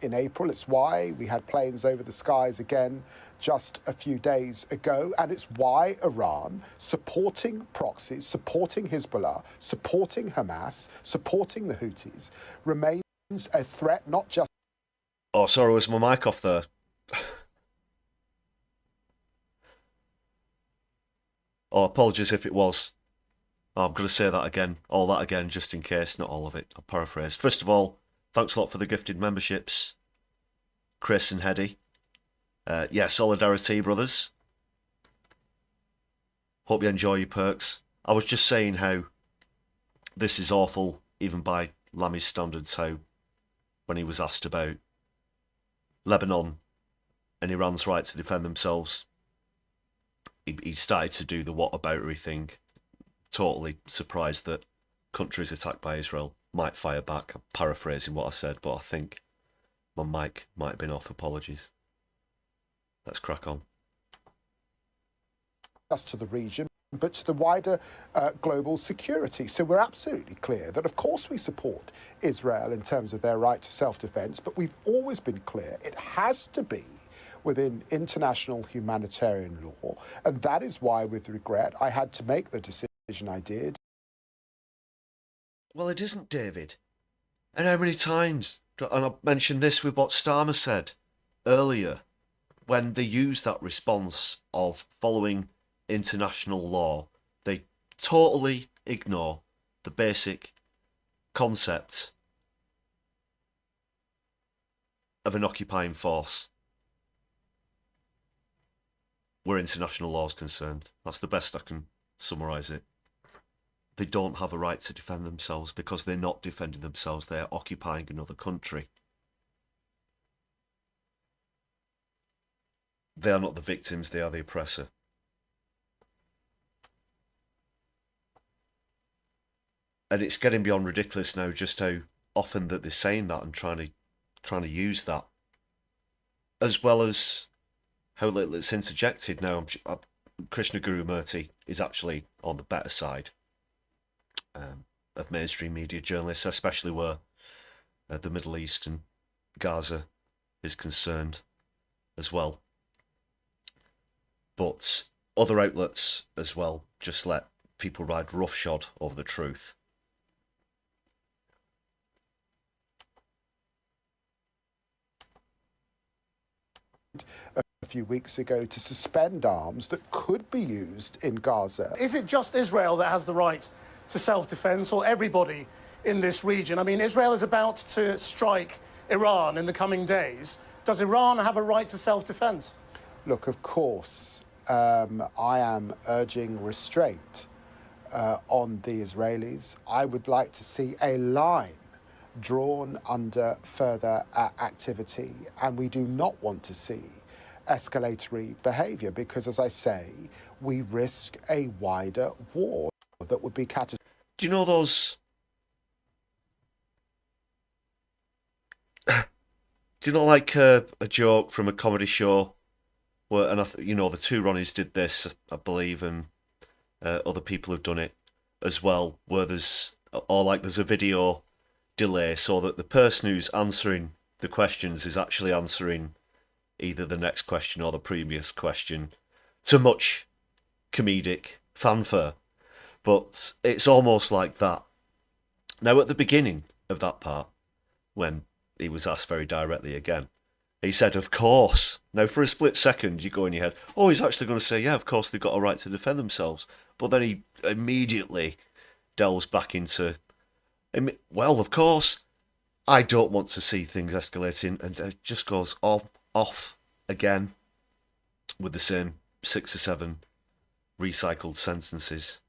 in April. It's why we had planes over the skies again just a few days ago, and it's why Iran, supporting proxies, supporting Hezbollah, supporting Hamas, supporting the Houthis, remains a threat not just... Oh, sorry, was my mic off there? Oh, apologies if it was. Oh, I'm going to say that again, all that again, just in case, not all of it. I'll paraphrase. First of all, thanks a lot for the gifted memberships, Chris and Hedy. Yeah, Solidari-Tea, brothers. Hope you enjoy your perks. I was just saying how this is awful, even by Lammy's standards, how when he was asked about Lebanon and Iran's right to defend themselves, he started to do the whataboutery thing. Totally surprised that countries attacked by Israel. might fire back. I'm paraphrasing what I said, but I think my mic might have been off. Apologies. Let's crack on. Just to the region, but to the wider global security. So we're absolutely clear that, of course, we support Israel in terms of their right to self-defense, but we've always been clear it has to be within international humanitarian law, and that is why, with regret, I had to make the decision I did. Well, it isn't, David. And how many times? And I mentioned this with what Starmer said earlier, when they use that response of following international law, they totally ignore the basic concept of an occupying force where international law is concerned. That's the best I can summarise it. They don't have a right to defend themselves because they're not defending themselves, they're occupying another country. They are not the victims, they are the oppressor. And it's getting beyond ridiculous now just how often that they're saying that and trying to use that. As well as how little it's interjected now. Krishna Guru Murthy is actually on the better side of mainstream media journalists, especially where the Middle East and Gaza is concerned as well. But other outlets as well just let people ride roughshod over the truth. A few weeks ago to suspend arms that could be used in Gaza. Is it just Israel that has the right to self-defense, or everybody in this region? I mean, Israel is about to strike Iran in the coming days. Does Iran have a right to self-defense? Look, of course, I am urging restraint on the Israelis. I would like to see a line drawn under further activity, and we do not want to see escalatory behaviour because, as I say, we risk a wider war that would be catastrophic. Do you know those... Do you know, like a joke from a comedy show where, and you know, the two Ronnies did this, I believe, and other people have done it as well, where there's a video delay so that the person who's answering the questions is actually answering either the next question or the previous question to much comedic fanfare. But it's almost like that. Now, at the beginning of that part, when he was asked very directly again, he said, of course. Now, for a split second, you go in your head, oh, he's actually going to say, yeah, of course, they've got a right to defend themselves. But then he immediately delves back into, well, of course, I don't want to see things escalating, and it just goes off again with the same 6 or 7 recycled sentences.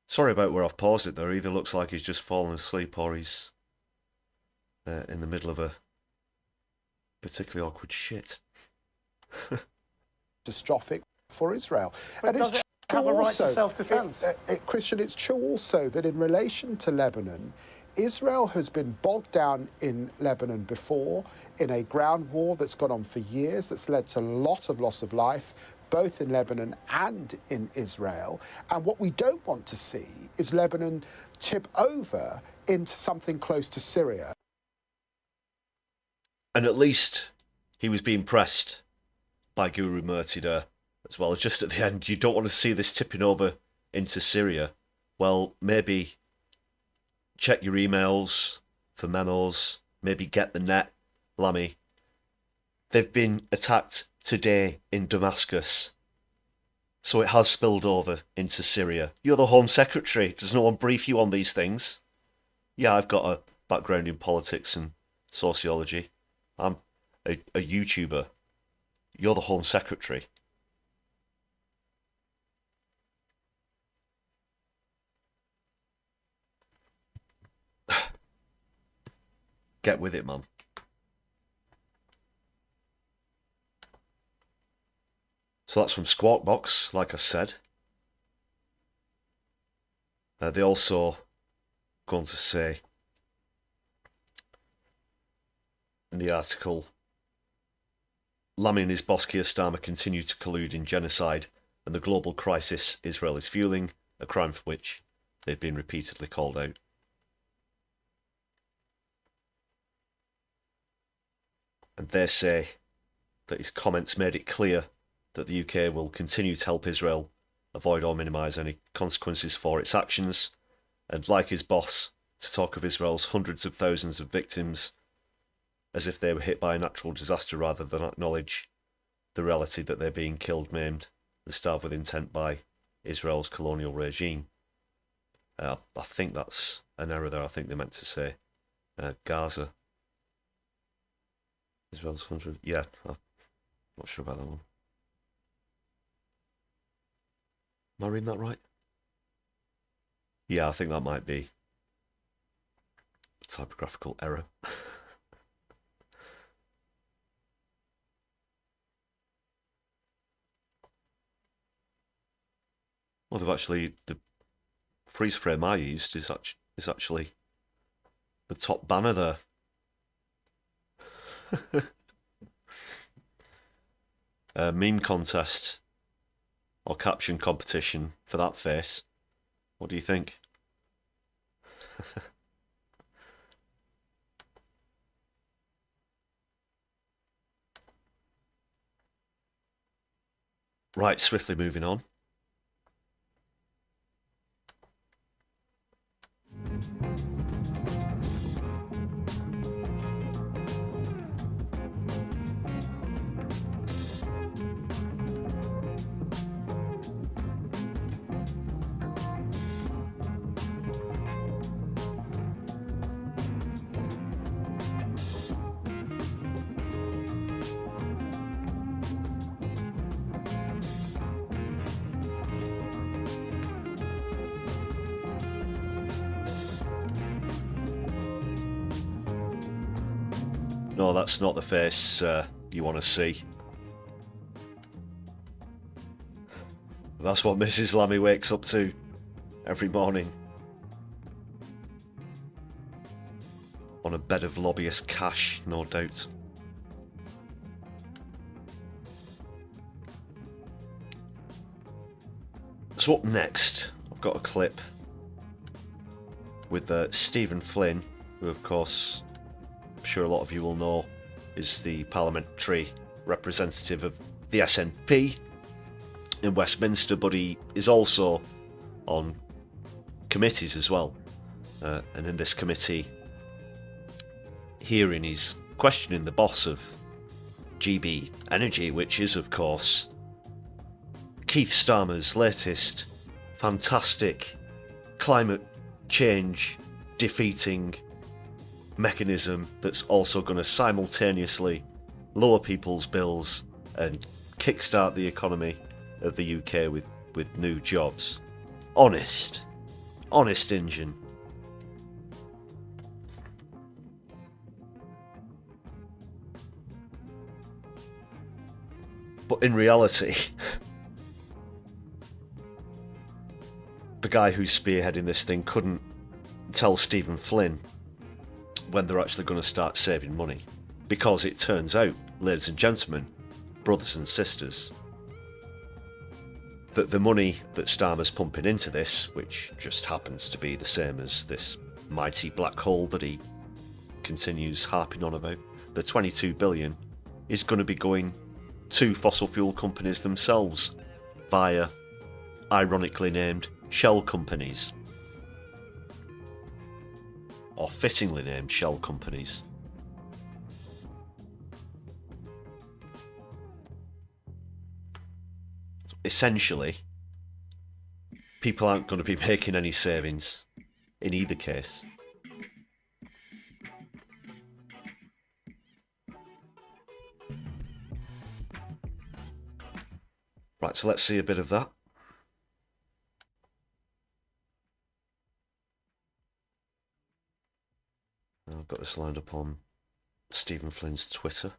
Sorry about where I've paused it there. Either looks like he's just fallen asleep or he's in the middle of a particularly awkward shit. Catastrophic for Israel. But does it have a right to self-defense? Christian, it's true also that in relation to Lebanon, Israel has been bogged down in Lebanon before in a ground war that's gone on for years, that's led to a lot of loss of life, both in Lebanon and in Israel. And what we don't want to see is Lebanon tip over into something close to Syria. And at least he was being pressed by Guru Murthy there as well. Just at the end, you don't want to see this tipping over into Syria. Well, maybe check your emails for memos, maybe get the net, Lammy. They've been attacked today in Damascus. So it has spilled over into Syria. You're the Home Secretary. Does no one brief you on these things? Yeah, I've got a background in politics and sociology. I'm a YouTuber. You're the Home Secretary. Get with it, man. So that's from Squawk Box, like I said. They also go on to say in the article, Lamy and his boss Keir Starmer continue to collude in genocide and the global crisis Israel is fueling, a crime for which they've been repeatedly called out. And they say that his comments made it clear that the UK will continue to help Israel avoid or minimise any consequences for its actions, and like his boss, to talk of Israel's hundreds of thousands of victims as if they were hit by a natural disaster rather than acknowledge the reality that they're being killed, maimed, and starved with intent by Israel's colonial regime. I think that's an error there. I think they meant to say Gaza. Israel's 100. Yeah, I'm not sure about that one. Am I reading that right? Yeah, I think that might be a typographical error. Well, they've actually, the freeze frame I used is actually the top banner there. Meme contest or caption competition for that face. What do you think? Right, swiftly moving on. No, that's not the face you want to see. That's what Mrs. Lamy wakes up to every morning. On a bed of lobbyist cash, no doubt. So up next, I've got a clip with Stephen Flynn, who of course, I'm sure a lot of you will know, is the parliamentary representative of the SNP in Westminster, but he is also on committees as well. And in this committee hearing, he's questioning the boss of GB Energy, which is, of course, Keith Starmer's latest fantastic climate change defeating mechanism that's also going to simultaneously lower people's bills and kickstart the economy of the UK with new jobs. Honest engine. But in reality, the guy who's spearheading this thing couldn't tell Stephen Flynn when they're actually going to start saving money. Because it turns out, ladies and gentlemen, brothers and sisters, that the money that Starmer's pumping into this, which just happens to be the same as this mighty black hole that he continues harping on about, the 22 billion, is going to be going to fossil fuel companies themselves via, ironically named, shell companies. Or fittingly named shell companies. Essentially, people aren't going to be making any savings in either case. Right, so let's see a bit of that. I've got this lined up on Stephen Flynn's Twitter.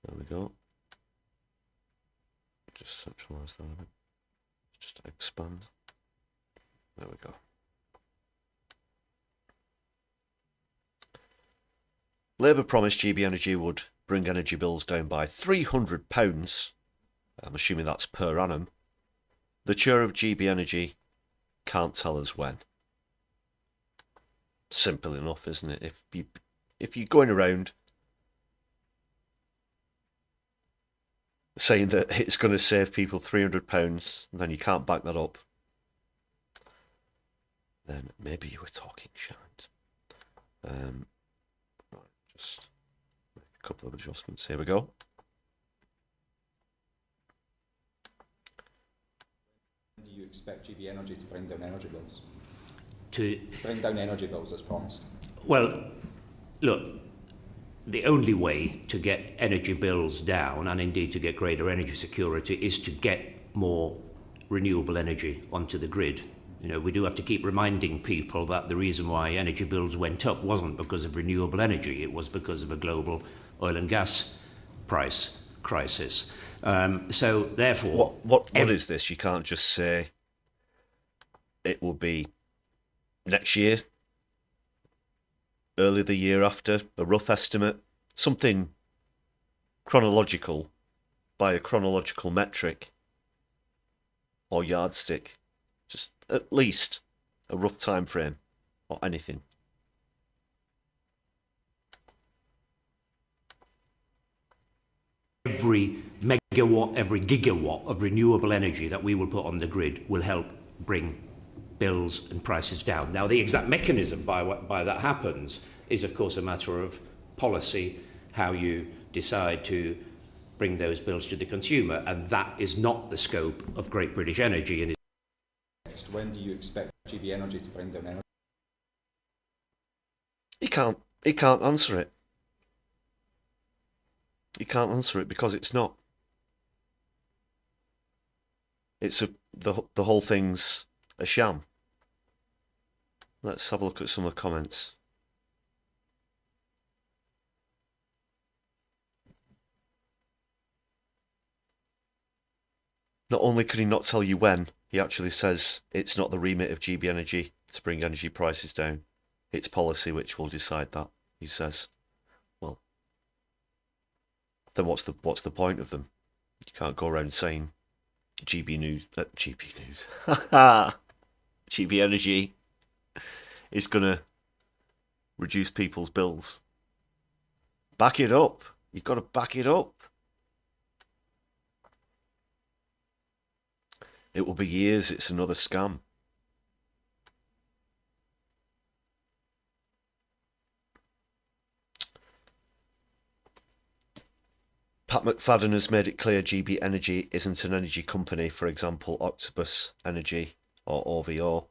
There we go. just centralise that a bit. Just expand. There we go. Labour promised GB Energy would bring energy bills down by £300. I'm assuming that's per annum. The chair of GB Energy can't tell us when. Simple enough, isn't it? If you're going around saying that it's going to save people £300, then you can't back that up, then maybe you were talking shite. Right, just make a couple of adjustments. Here we go. Do you expect GB Energy to bring down energy bills? To bring down energy bills as promised? Well, look, the only way to get energy bills down, and indeed to get greater energy security, is to get more renewable energy onto the grid. You know, we do have to keep reminding people that the reason why energy bills went up wasn't because of renewable energy, it was because of a global oil and gas price crisis. So therefore... What is this? You can't just say it will be next year, early the year after, a rough estimate, something chronological, by a chronological metric or yardstick, just at least a rough time frame or anything. Every megawatt, every gigawatt of renewable energy that we will put on the grid will help bring bills and prices down. Now, the exact mechanism by that happens is, of course, a matter of policy, how you decide to bring those bills to the consumer, and that is not the scope of Great British Energy. And when do you expect GB Energy to bring down energy? He can't answer it. He can't answer it because it's not. It's the whole thing's a sham. Let's have a look at some of the comments. Not only could he not tell you when, he actually says it's not the remit of GB Energy to bring energy prices down. It's policy which will decide that, he says. Well, then what's the point of them? You can't go around saying GB News, GB Energy is going to reduce people's bills. Back it up. You've got to back it up. It will be years. It's another scam. Pat McFadden has made it clear GB Energy isn't an energy company, for example, Octopus Energy or OVO.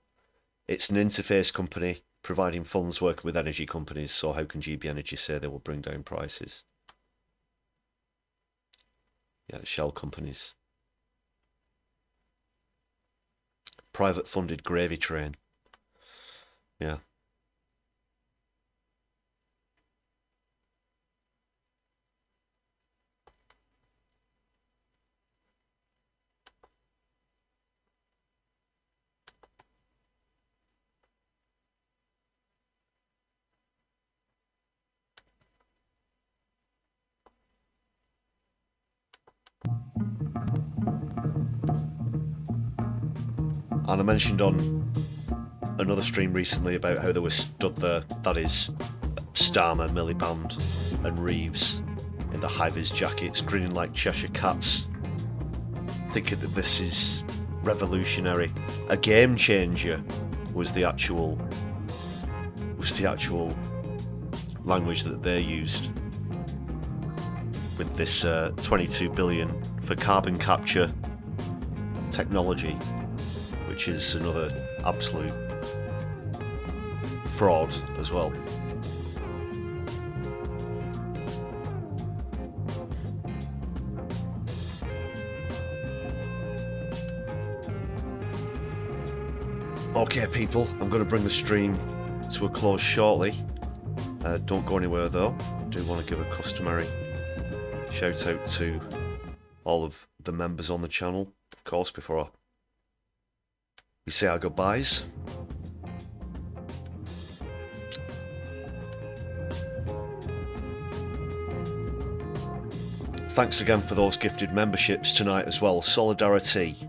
It's an interface company providing funds working with energy companies, so how can GB Energy say they will bring down prices? Yeah, shell companies. Private funded gravy train. Yeah. And I mentioned on another stream recently about how they were stood there, that is Starmer, Miliband and Reeves in the high-vis jackets, grinning like Cheshire Cats, thinking that this is revolutionary. A game changer was the actual language that they used with this 22 billion for carbon capture technology, which is another absolute fraud as well. Okay people, I'm going to bring the stream to a close shortly. Don't go anywhere though. I do want to give a customary shout out to all of the members on the channel, of course, before we say our goodbyes. Thanks again for those gifted memberships tonight as well. Solidari-Tea.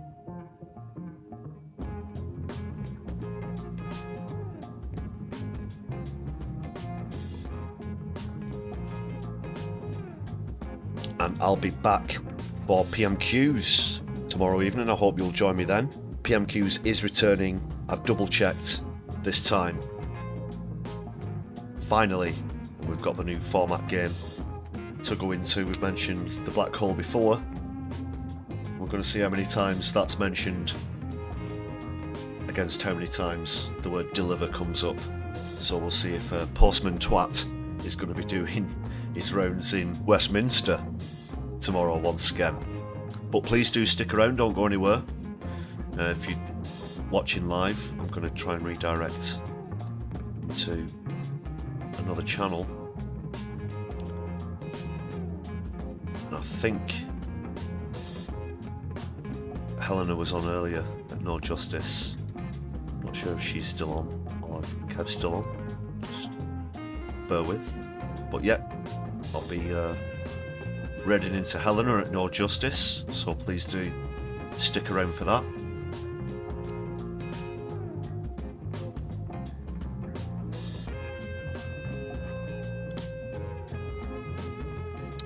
And I'll be back for PMQs tomorrow evening. I hope you'll join me then. PMQs is returning. I've double checked this time. Finally, we've got the new format game to go into. We've mentioned the black hole before. We're going to see how many times that's mentioned against how many times the word deliver comes up. So we'll see if Postman Twat is going to be doing his rounds in Westminster tomorrow once again. But please do stick around, don't go anywhere. If you're watching live, I'm going to try and redirect to another channel. And I think Helena was on earlier at No Justice. Not sure if she's still on or if Kev's still on. Just bear with. But yeah, I'll be heading into Helena at No Justice, so please do stick around for that.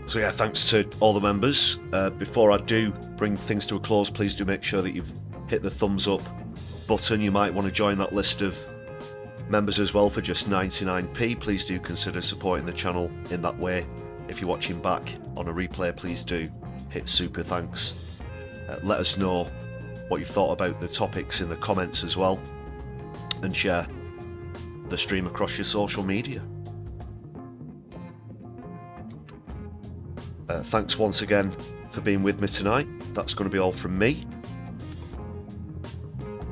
So yeah, thanks to all the members. Before I do bring things to a close, please do make sure that you've hit the thumbs up button. You might want to join that list of members as well for just 99p. Please do consider supporting the channel in that way. If you're watching back on a replay, please do hit super thanks. Let us know what you've thought about the topics in the comments as well, and share the stream across your social media. Thanks once again for being with me tonight. That's going to be all from me.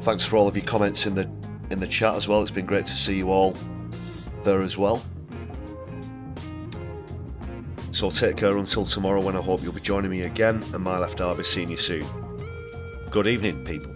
Thanks for all of your comments in the chat as well. It's been great to see you all there as well. So take care until tomorrow, when I hope you'll be joining me again, and my left, I'll be seeing you soon. Good evening, people.